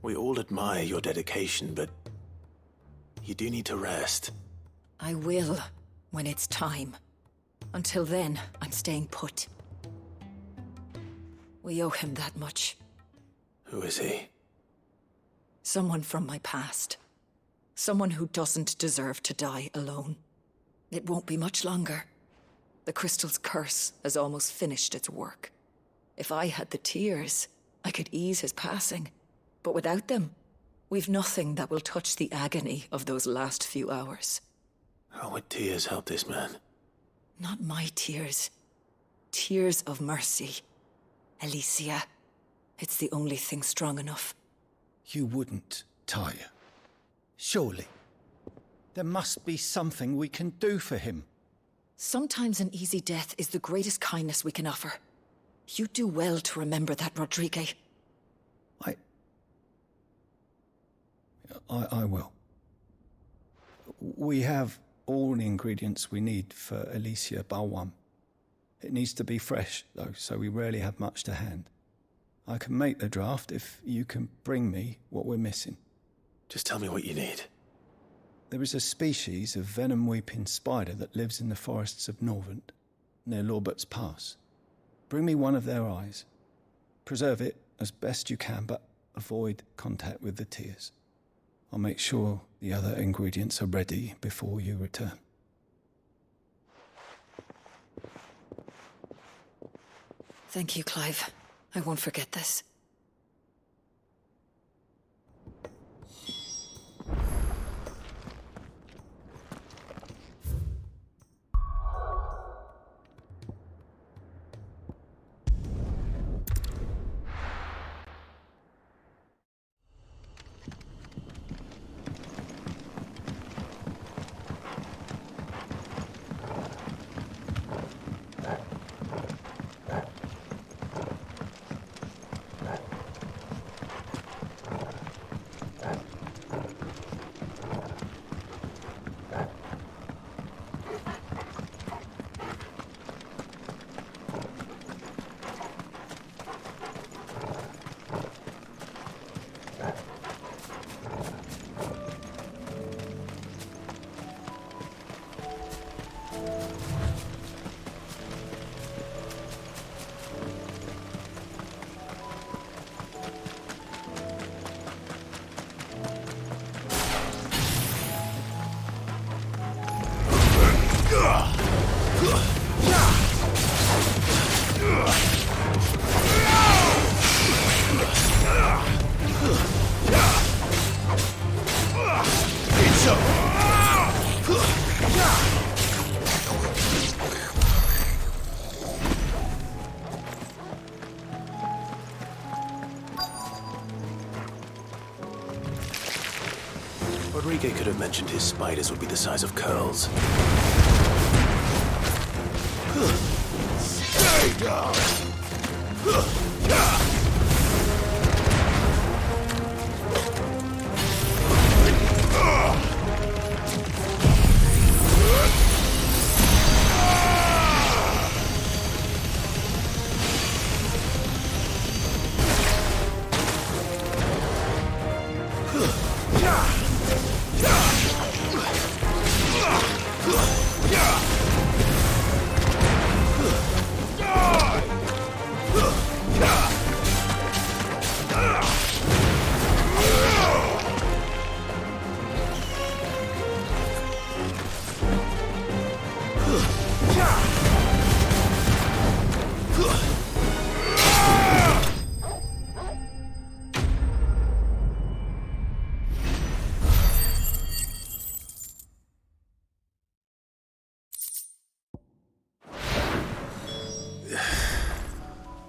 We all admire your dedication, but you do need to rest. I will, when it's time. Until then, I'm staying put. We owe him that much. Who is he? Someone from my past. Someone who doesn't deserve to die alone. It won't be much longer. The crystal's curse has almost finished its work. If I had the tears, I could ease his passing. But without them, we've nothing that will touch the agony of those last few hours. How would tears help this man? Not my tears. Tears of mercy. Alicia. It's the only thing strong enough. You wouldn't, Tyre. Surely. There must be something we can do for him. Sometimes an easy death is the greatest kindness we can offer. You do well to remember that, Rodrigue. I will. We have all the ingredients we need for Alicia Balwam. It needs to be fresh, though, so we rarely have much to hand. I can make the draft if you can bring me what we're missing. Just tell me what you need. There is a species of venom-weeping spider that lives in the forests of Norvent, near Lorbert's Pass. Bring me one of their eyes. Preserve it as best you can, but avoid contact with the tears. I'll make sure the other ingredients are ready before you return. Thank you, Clive. I won't forget this. Rodrigue could have mentioned his spiders would be the size of curls. Stay down!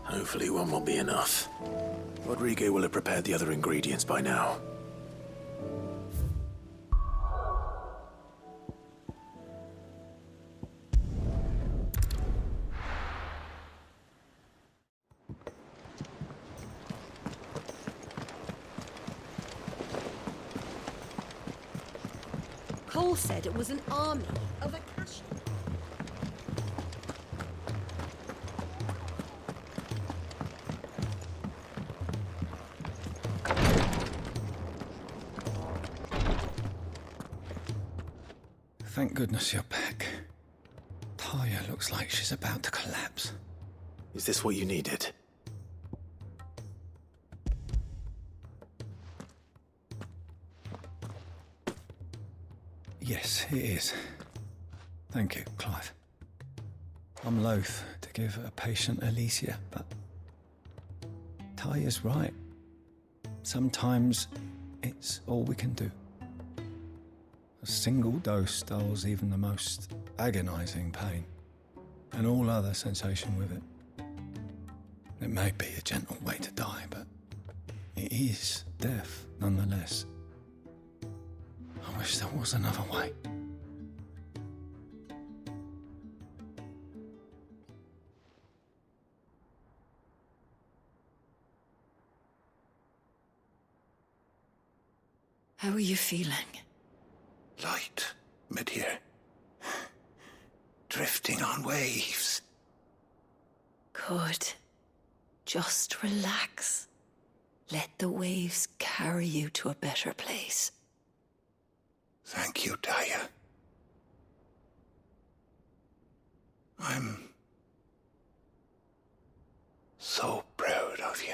Hopefully one will be enough. Rodrigue will have prepared the other ingredients by now. Cole said it was an army of Akashi. thank goodness you're back. Taya looks like she's about to collapse. Is this what you needed? Yes, it is. Thank you, Clive. I'm loath to give a patient Alicia, but Taya's right. Sometimes it's all we can do. A single dose dulls even the most agonizing pain, and all other sensation with it. It may be a gentle way to die, but it is death nonetheless. I wish there was another way. How are you feeling? Light, mid-here. Drifting on waves. Good. Just relax. Let the waves carry you to a better place. Thank you, Taya. I'm so proud of you.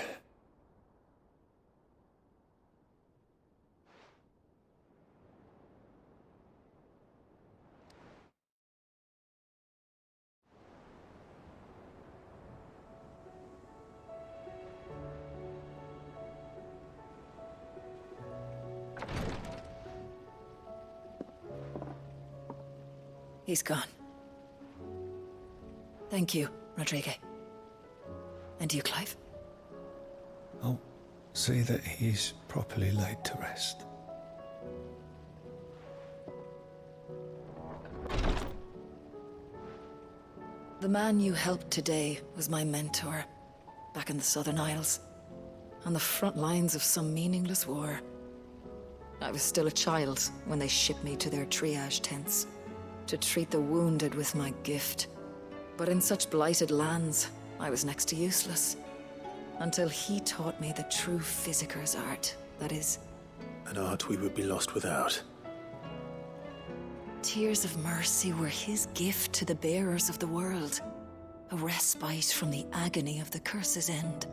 He's gone. Thank you, Rodrigo. And you, Clive? I'll see that he's properly laid to rest. The man you helped today was my mentor, back in the Southern Isles, on the front lines of some meaningless war. I was still a child when they shipped me to their triage tents, to treat the wounded with my gift. But in such blighted lands, I was next to useless. Until he taught me the true physicker's art, that is... An art we would be lost without. Tears of mercy were his gift to the bearers of the world. A respite from the agony of the curse's end.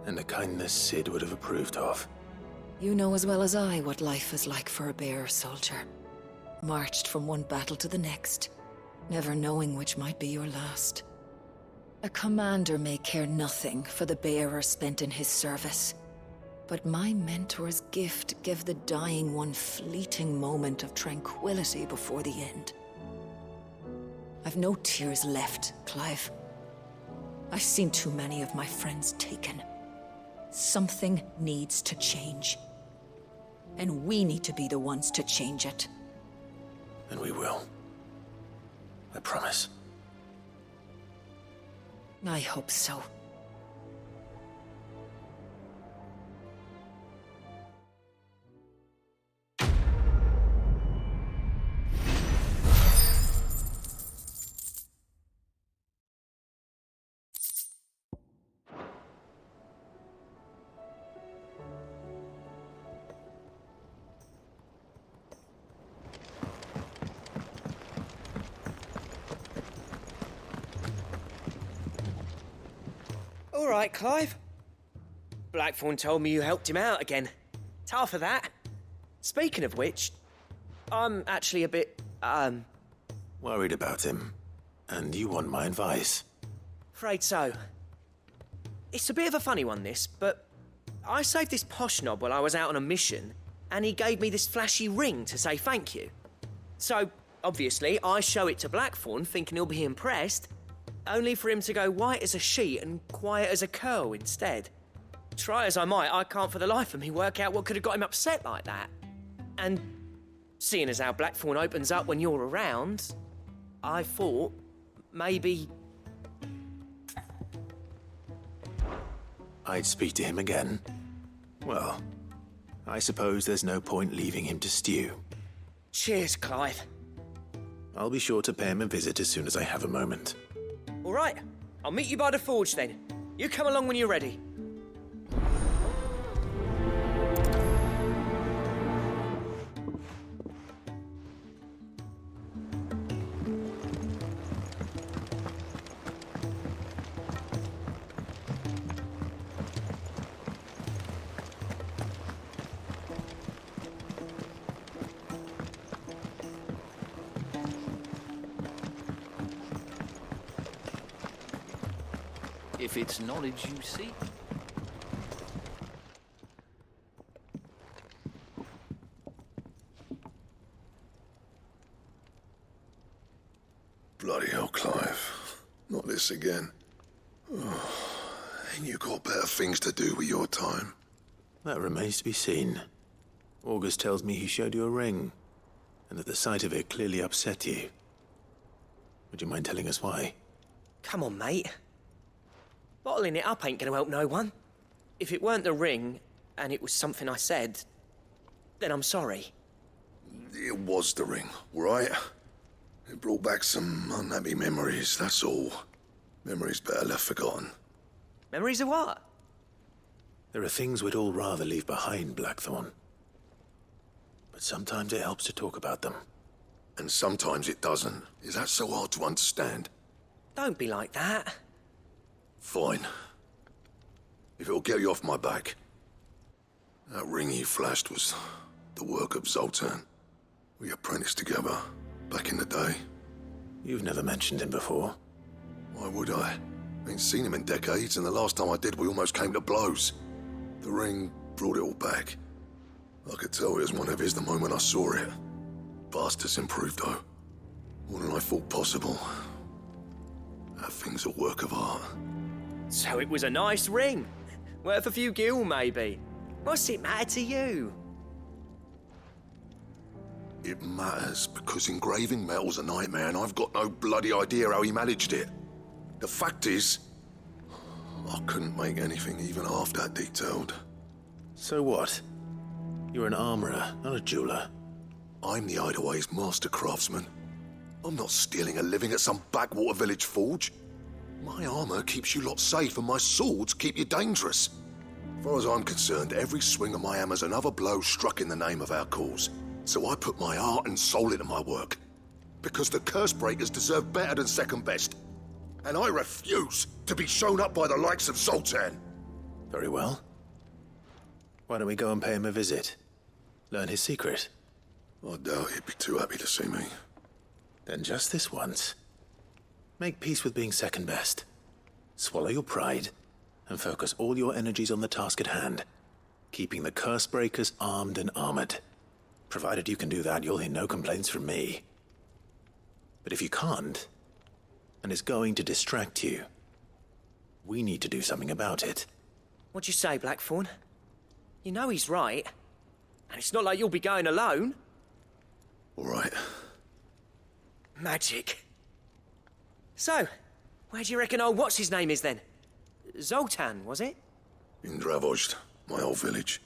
And a kindness Sid would have approved of. You know as well as I what life is like for a bearer soldier. Marched from one battle to the next, never knowing which might be your last. A commander may care nothing for the bearer spent in his service, but my mentor's gift gave the dying one fleeting moment of tranquility before the end. I've no tears left, Clive. I've seen too many of my friends taken. Something needs to change. And we need to be the ones to change it. And we will. I promise. I hope so. All right, Clive. Blackthorn told me you helped him out again. Tough for that. Speaking of which, I'm actually a bit, Worried about him. And you want my advice? afraid so. It's a bit of a funny one, this, but I saved this posh knob while I was out on a mission, and he gave me this flashy ring to say thank you. So, obviously, I show it to Blackthorn, thinking he'll be impressed, only for him to go white as a sheet and quiet as a curl instead. Try as I might, I can't for the life of me work out what could have got him upset like that. And seeing as how Blackthorn opens up when you're around, I thought maybe... I'd speak to him again. Well, I suppose there's no point leaving him to stew. Cheers, Clive. I'll be sure to pay him a visit as soon as I have a moment. All right, I'll meet you by the forge then. You come along when you're ready. if it's knowledge you seek. Bloody hell, Clive. Not this again. Oh, ain't you got better things to do with your time? That remains to be seen. August tells me he showed you a ring, and that the sight of it clearly upset you. Would you mind telling us why? Come on, mate. Bottling it up ain't gonna help no one. If it weren't the ring, and it was something I said, then I'm sorry. It was the ring, right? It brought back some unhappy memories, that's all. Memories better left forgotten. Memories of what? There are things we'd all rather leave behind, Blackthorn. But sometimes it helps to talk about them. And sometimes it doesn't. Is that so hard to understand? Don't be like that. Fine. If it'll get you off my back. That ring he flashed was the work of Zoltan. We apprenticed together, back in the day. You've never mentioned him before. Why would I? Ain't seen him in decades, and the last time I did, we almost came to blows. The ring brought it all back. I could tell it was one of his the moment I saw it. Bastard's improved, though. More than I thought possible. That thing's a work of art. So it was a nice ring. Worth a few gil, maybe. What's it matter to you? It matters because engraving metal's a nightmare, and I've got no bloody idea how he managed it. The fact is, I couldn't make anything even half that detailed. So what? You're an armorer, not a jeweler. I'm the Hideaway's master craftsman. I'm not stealing a living at some backwater village forge. My armor keeps you lot safe, and my swords keep you dangerous. As far as I'm concerned, every swing of my hammer's another blow struck in the name of our cause. So I put my heart and soul into my work. Because the curse breakers deserve better than second best. And I refuse to be shown up by the likes of Zoltan. Very well. Why don't we go and pay him a visit? Learn his secret. I doubt he'd be too happy to see me. Then just this once. Make peace with being second best. Swallow your pride, and focus all your energies on the task at hand. Keeping the curse breakers armed and armored. Provided you can do that, you'll hear no complaints from me. But if you can't, and it's going to distract you, we need to do something about it. What'd you say, Blackthorn? You know he's right. And it's not like you'll be going alone. All right. Magic. So, where do you reckon old what's-his-name is then? Zoltan, was it? In Dravozd, my old village.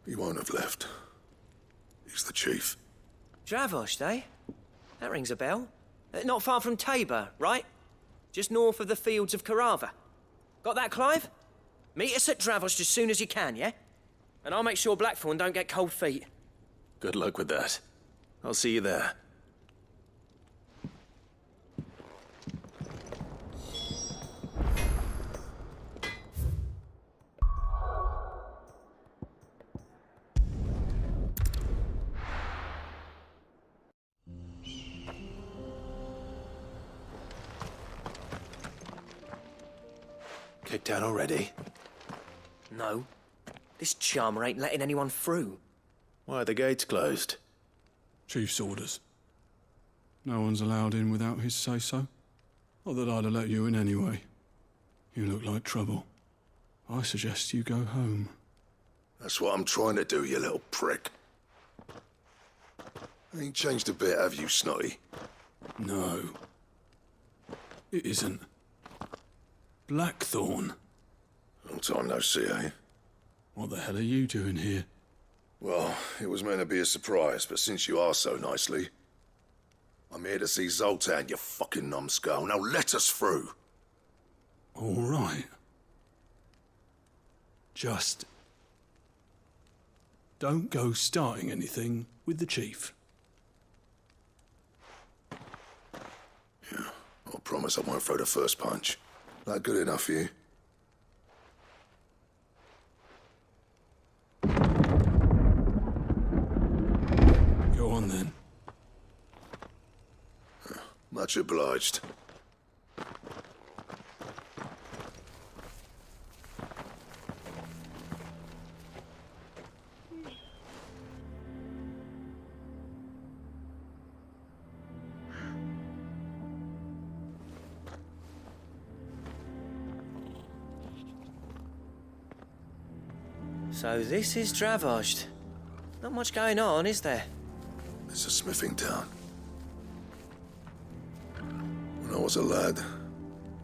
He won't have left. He's the chief. Dravozd, eh? That rings a bell. Not far from Tabor, right? Just north of the fields of Carava. Got that, Clive? Meet us at Dravozd as soon as you can, yeah? And I'll make sure Blackthorn don't get cold feet. Good luck with that. I'll see you there. Kicked out already? No. This charmer ain't letting anyone through. Why are the gates closed? Chief's orders. No one's allowed in without his say-so. Not that I'd have let you in anyway. You look like trouble. I suggest you go home. That's what I'm trying to do, you little prick. Ain't changed a bit, have you, Snotty? No. It isn't. Blackthorn. Long time no see, eh? What the hell are you doing here? Well, it was meant to be a surprise, but since you are so nicely, I'm here to see Zoltan, you fucking numbskull. Now let us through. All right. Just don't go starting anything with the chief. Yeah, I promise I won't throw the first punch. That good enough for you? Go on then. Much obliged. So this is Dravojd. Not much going on, is there? It's a smithing town. When I was a lad,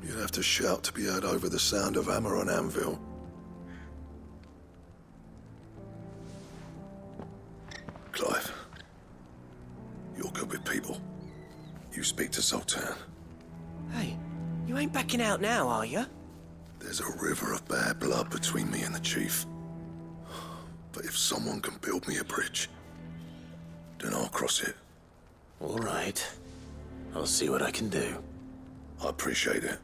you'd have to shout to be heard over the sound of hammer on anvil. Clive, you're good with people. You speak to Zoltan. Hey, you ain't backing out now, are you? There's a river of bad blood between me and the chief. But if someone can build me a bridge, then I'll cross it. All right. I'll see what I can do. I appreciate it.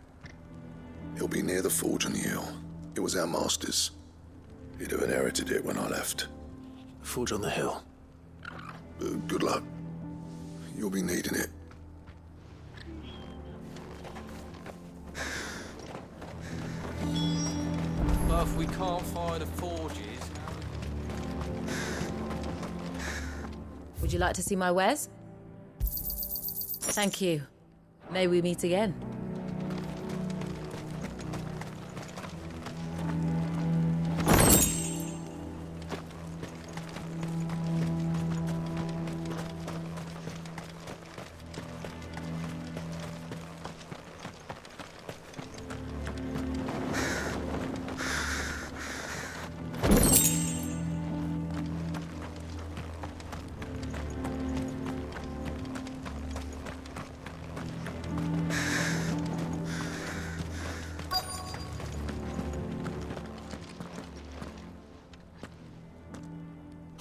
It'll be near the forge on the hill. It was our master's. He'd have inherited it when I left. Forge on the hill. Good luck. You'll be needing it. But if we can't find the forges... Would you like to see my wares? Thank you. May we meet again.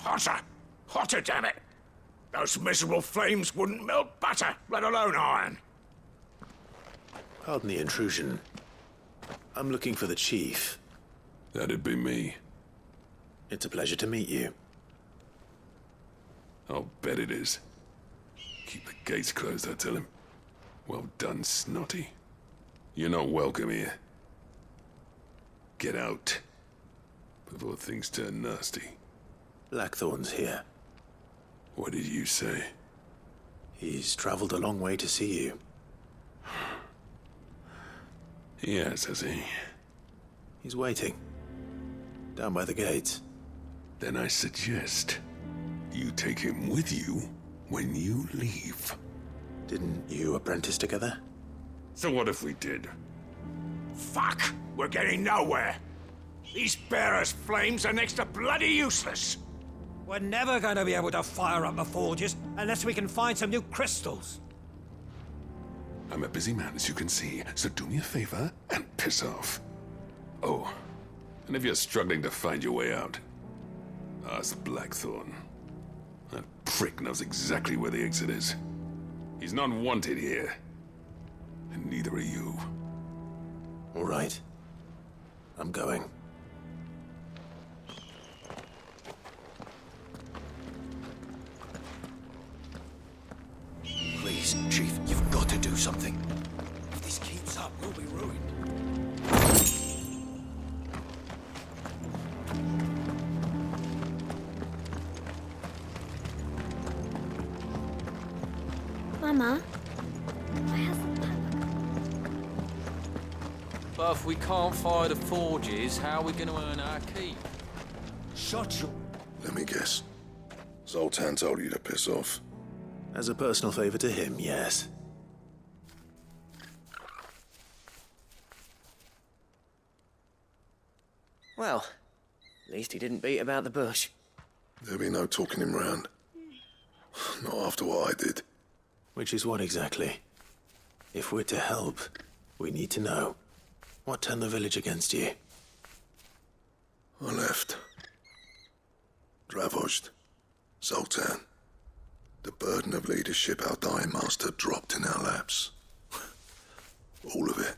Hotter! Hotter, damn it! Those miserable flames wouldn't melt butter, let alone iron. Pardon the intrusion. I'm looking for the chief. That'd be me. It's a pleasure to meet you. I'll bet it is. Keep the gates closed, I tell him. Well done, Snotty. You're not welcome here. Get out. Before things turn nasty. Blackthorn's here. What did you say? He's traveled a long way to see you. Yes, has he? He's waiting. Down by the gates. Then I suggest you take him with you when you leave. Didn't you apprentice together? So what if we did? Fuck! We're getting nowhere. These bearers' flames are next to bloody useless. We're never going to be able to fire up the forges unless we can find some new crystals. I'm a busy man, as you can see, so do me a favor and piss off. Oh, and if you're struggling to find your way out, ask Blackthorn. That prick knows exactly where the exit is. He's not wanted here. And neither are you. All right. I'm going. Please, Chief, you've got to do something. If this keeps up, we'll be ruined. Mama, why hasn't But if we can't fire the forges, how are we going to earn our keep? Shut your... Let me guess. Zoltan told you to piss off. As a personal favor to him, yes. Well, at least he didn't beat about the bush. There'll be no talking him round. Not after what I did. Which is what exactly? If we're to help, we need to know. What turned the village against you? I left. Dravojd. Zoltan. The burden of leadership our dying master dropped in our laps. All of it.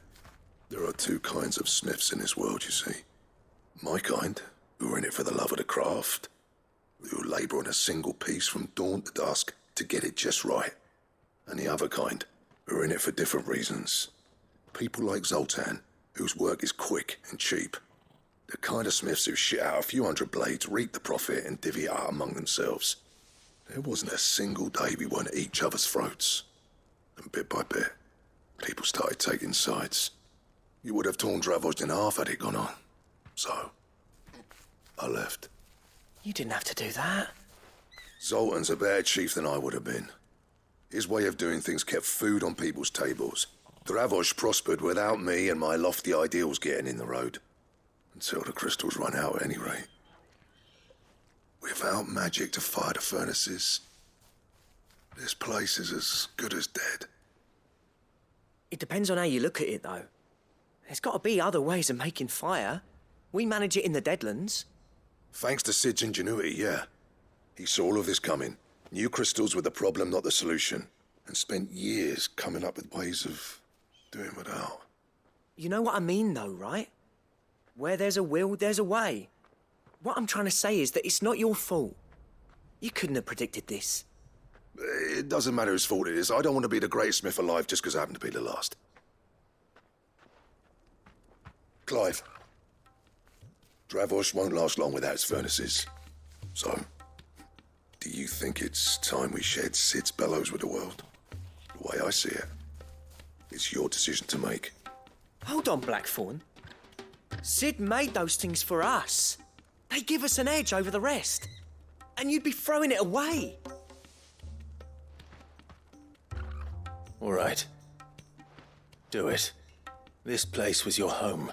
There are two kinds of smiths in this world, you see. My kind, who are in it for the love of the craft, who labour on a single piece from dawn to dusk to get it just right. And the other kind, who are in it for different reasons. People like Zoltan, whose work is quick and cheap. The kind of smiths who shit out a few hundred blades, reap the profit, and divvy it out among themselves. There wasn't a single day we weren't at each other's throats. And bit by bit, people started taking sides. You would have torn Dravojd in half had it gone on. So, I left. You didn't have to do that. Zoltan's a better chief than I would have been. His way of doing things kept food on people's tables. Dravosh prospered without me and my lofty ideals getting in the road. Until the crystals run out, at any rate. Without magic to fire the furnaces, this place is as good as dead. It depends on how you look at it, though. There's got to be other ways of making fire. We manage it in the Deadlands. Thanks to Sid's ingenuity, yeah. He saw all of this coming, knew crystals were the problem, not the solution, and spent years coming up with ways of doing without. You know what I mean, though, right? Where there's a will, there's a way. What I'm trying to say is that it's not your fault. You couldn't have predicted this. It doesn't matter whose fault it is. I don't want to be the greatest smith alive just because I happen to be the last. Clive. Dravosh won't last long without its furnaces. So, do you think it's time we shared Sid's bellows with the world? The way I see it, it's your decision to make. Hold on, Blackthorn. Sid made those things for us. They give us an edge over the rest. And you'd be throwing it away. All right. Do it. This place was your home.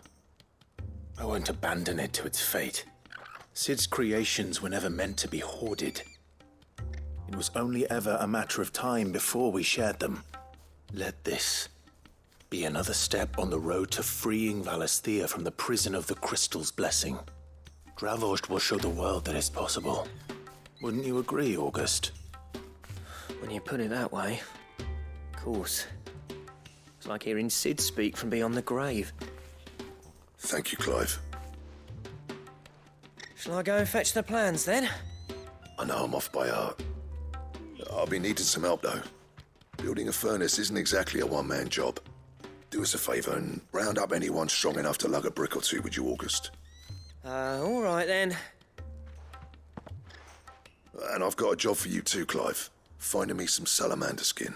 I won't abandon it to its fate. Sid's creations were never meant to be hoarded. It was only ever a matter of time before we shared them. Let this be another step on the road to freeing Valisthea from the prison of the Crystal's blessing. Dravosh will show the world that it's possible. Wouldn't you agree, August? When you put it that way, of course. It's like hearing Sid speak from beyond the grave. Thank you, Clive. Shall I go and fetch the plans, then? I know I'm off by heart. I'll be needing some help, though. Building a furnace isn't exactly a one-man job. Do us a favour and round up anyone strong enough to lug a brick or two, would you, August? All right, then. And I've got a job for you too, Clive. Finding me some salamander skin.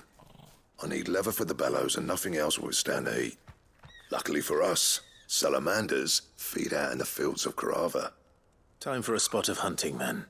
I need leather for the bellows and nothing else will withstand the heat. Luckily for us, salamanders feed out in the fields of Karava. Time for a spot of hunting, then.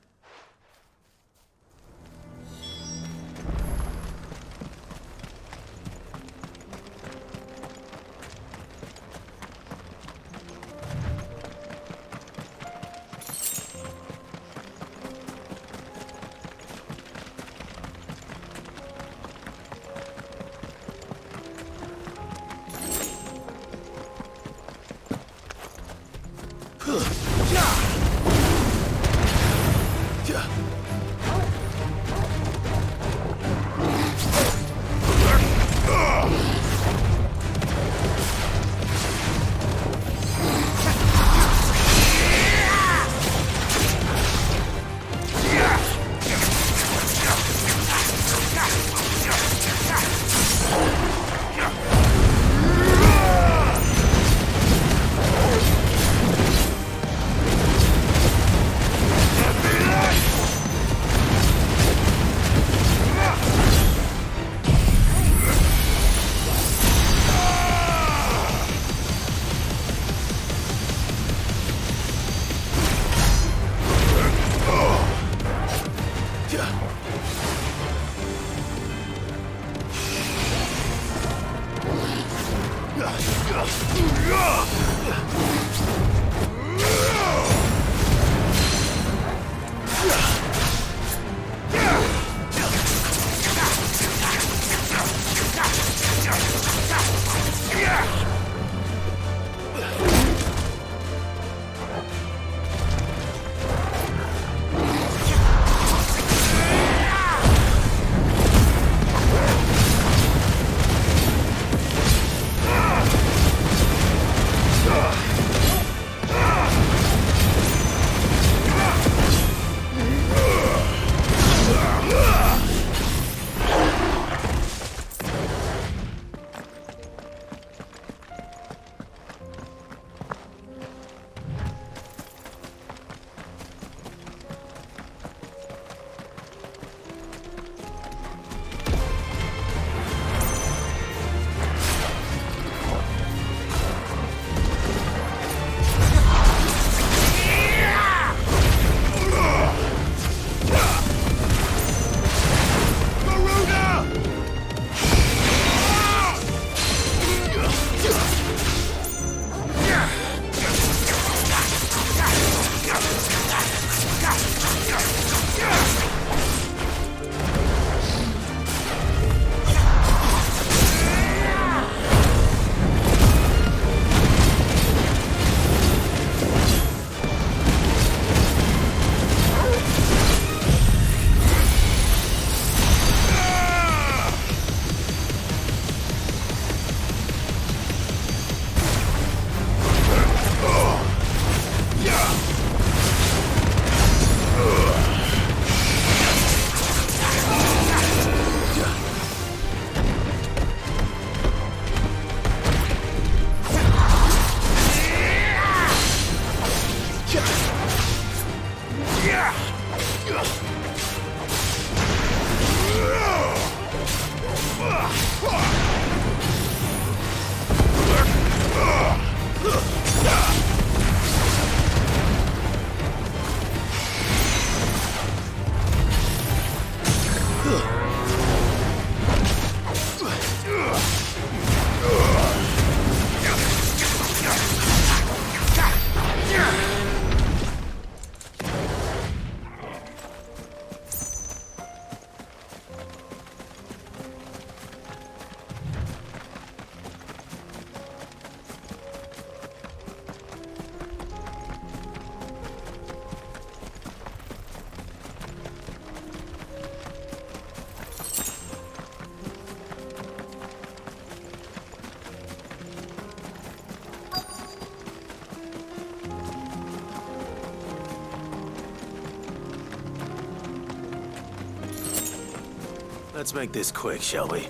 Let's make this quick, shall we?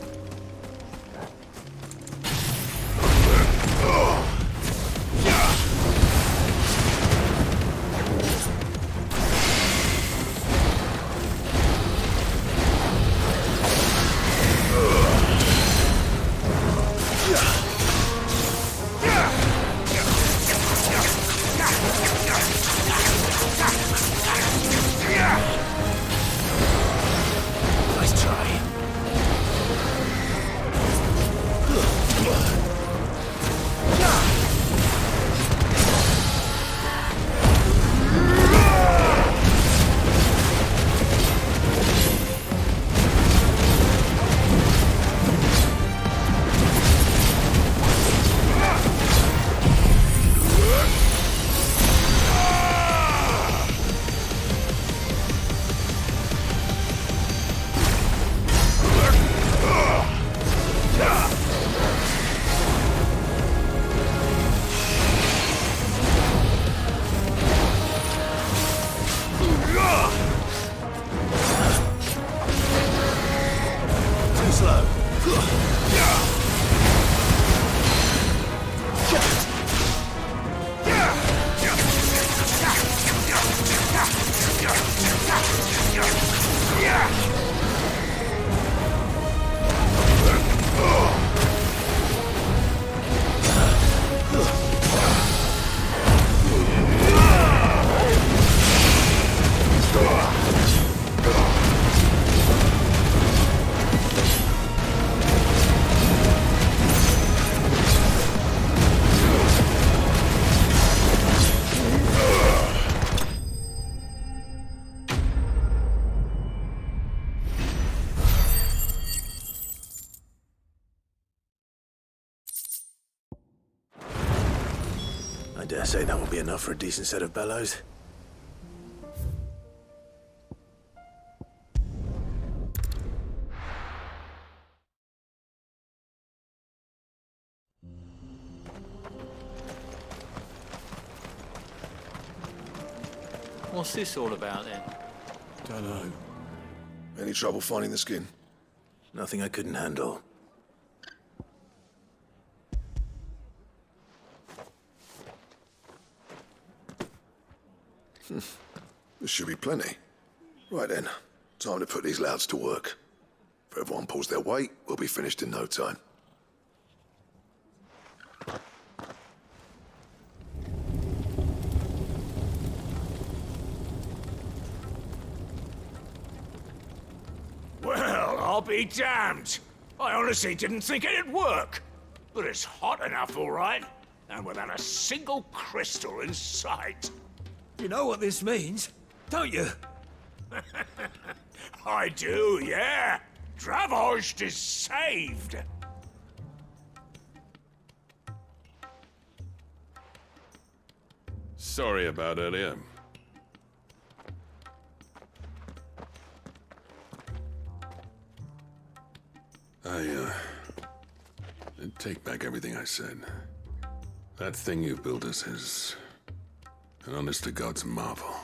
Nice try. Too slow. I dare say that will be enough for a decent set of bellows. What's this all about then? Dunno. Any trouble finding the skin? Nothing I couldn't handle. This should be plenty. Right then, time to put these louds to work. If everyone pulls their weight, we'll be finished in no time. Well, I'll be damned. I honestly didn't think it'd work. But it's hot enough, all right. And without a single crystal in sight. You know what this means, don't you? I do, yeah. Dravost is saved. Sorry about earlier. I take back everything I said. That thing you built us is an honest-to-God's marvel.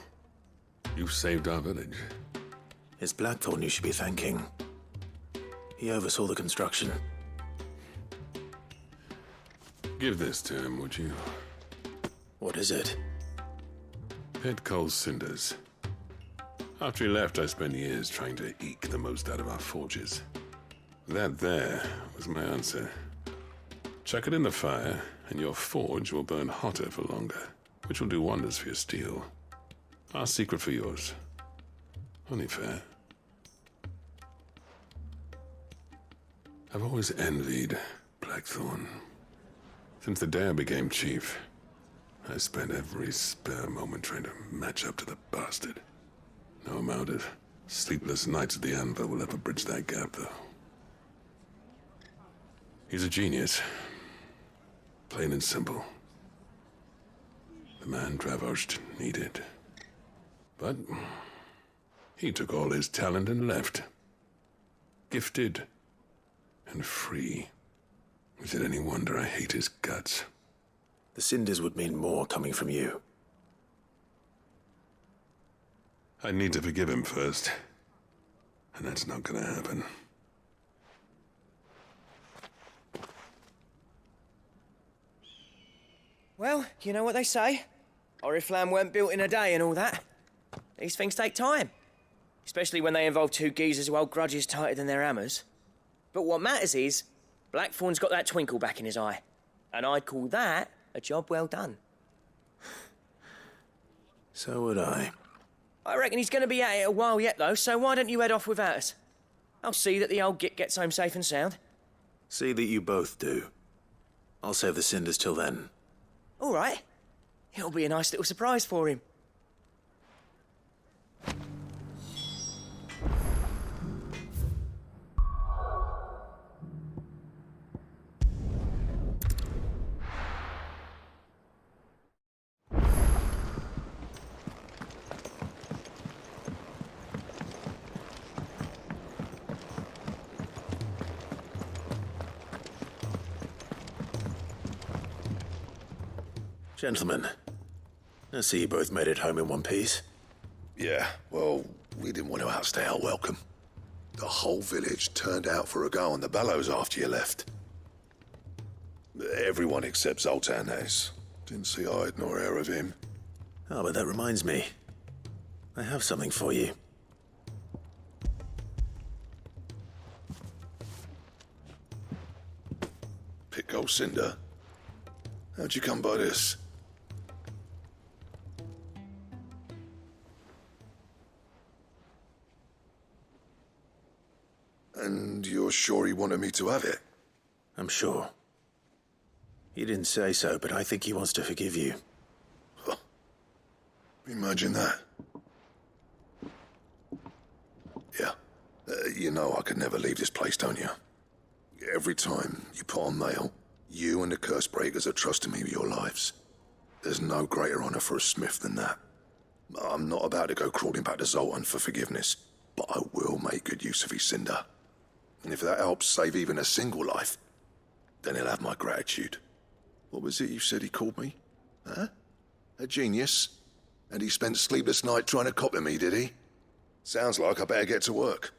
You've saved our village. It's Blackthorn you should be thanking. He oversaw the construction. Give this to him, would you? What is it? Pit coal cinders. After he left, I spent years trying to eke the most out of our forges. That there was my answer. Chuck it in the fire, and your forge will burn hotter for longer, which will do wonders for your steel. Our secret for yours. Only fair. I've always envied Blackthorn. Since the day I became chief, I spent every spare moment trying to match up to the bastard. No amount of sleepless nights at the anvil will ever bridge that gap, though. He's a genius. Plain and simple. The man Dravost needed. But he took all his talent and left. Gifted and free. Is it any wonder I hate his guts? The cinders would mean more coming from you. I need to forgive him first. And that's not gonna happen. Well, you know what they say. Oriflamme weren't built in a day and all that. These things take time. Especially when they involve two geezers who hold grudges tighter than their hammers. But what matters is, Blackthorn's got that twinkle back in his eye. And I'd call that a job well done. So would I. I reckon he's going to be at it a while yet, though, so why don't you head off without us? I'll see that the old git gets home safe and sound. See that you both do. I'll save the cinders till then. All right. It'll be a nice little surprise for him. Gentlemen, I see you both made it home in one piece. Yeah, well, we didn't want to outstay our welcome. The whole village turned out for a go on the bellows after you left. Everyone except Zoltan, that is. Didn't see hide nor hair of him. Oh, but that reminds me. I have something for you. Pick old Cinder. How'd you come by this? And you're sure he wanted me to have it? I'm sure. He didn't say so, but I think he wants to forgive you. Huh. Imagine that. Yeah. You know I could never leave this place, don't you? Every time you put on mail, you and the curse breakers are trusting me with your lives. There's no greater honor for a smith than that. I'm not about to go crawling back to Zoltan for forgiveness, but I will make good use of his cinder. And if that helps save even a single life, then he'll have my gratitude. What was it you said he called me? Huh? A genius? And he spent sleepless night trying to copy me, did he? Sounds like I better get to work.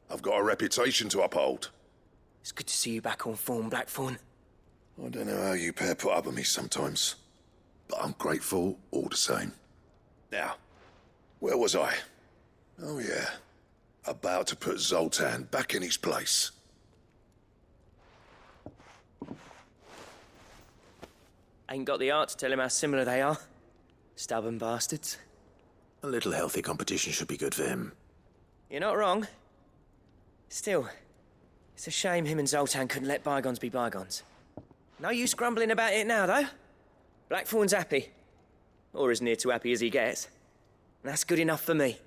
I've got a reputation to uphold. It's good to see you back on form, Blackthorn. I don't know how you pair put up with me sometimes, but I'm grateful all the same. Now, where was I? Oh yeah, about to put Zoltan back in his place. Ain't got the art to tell him how similar they are. Stubborn bastards. A little healthy competition should be good for him. You're not wrong. Still, it's a shame him and Zoltan couldn't let bygones be bygones. No use grumbling about it now, though. Blackthorn's happy. Or as near to happy as he gets. And that's good enough for me.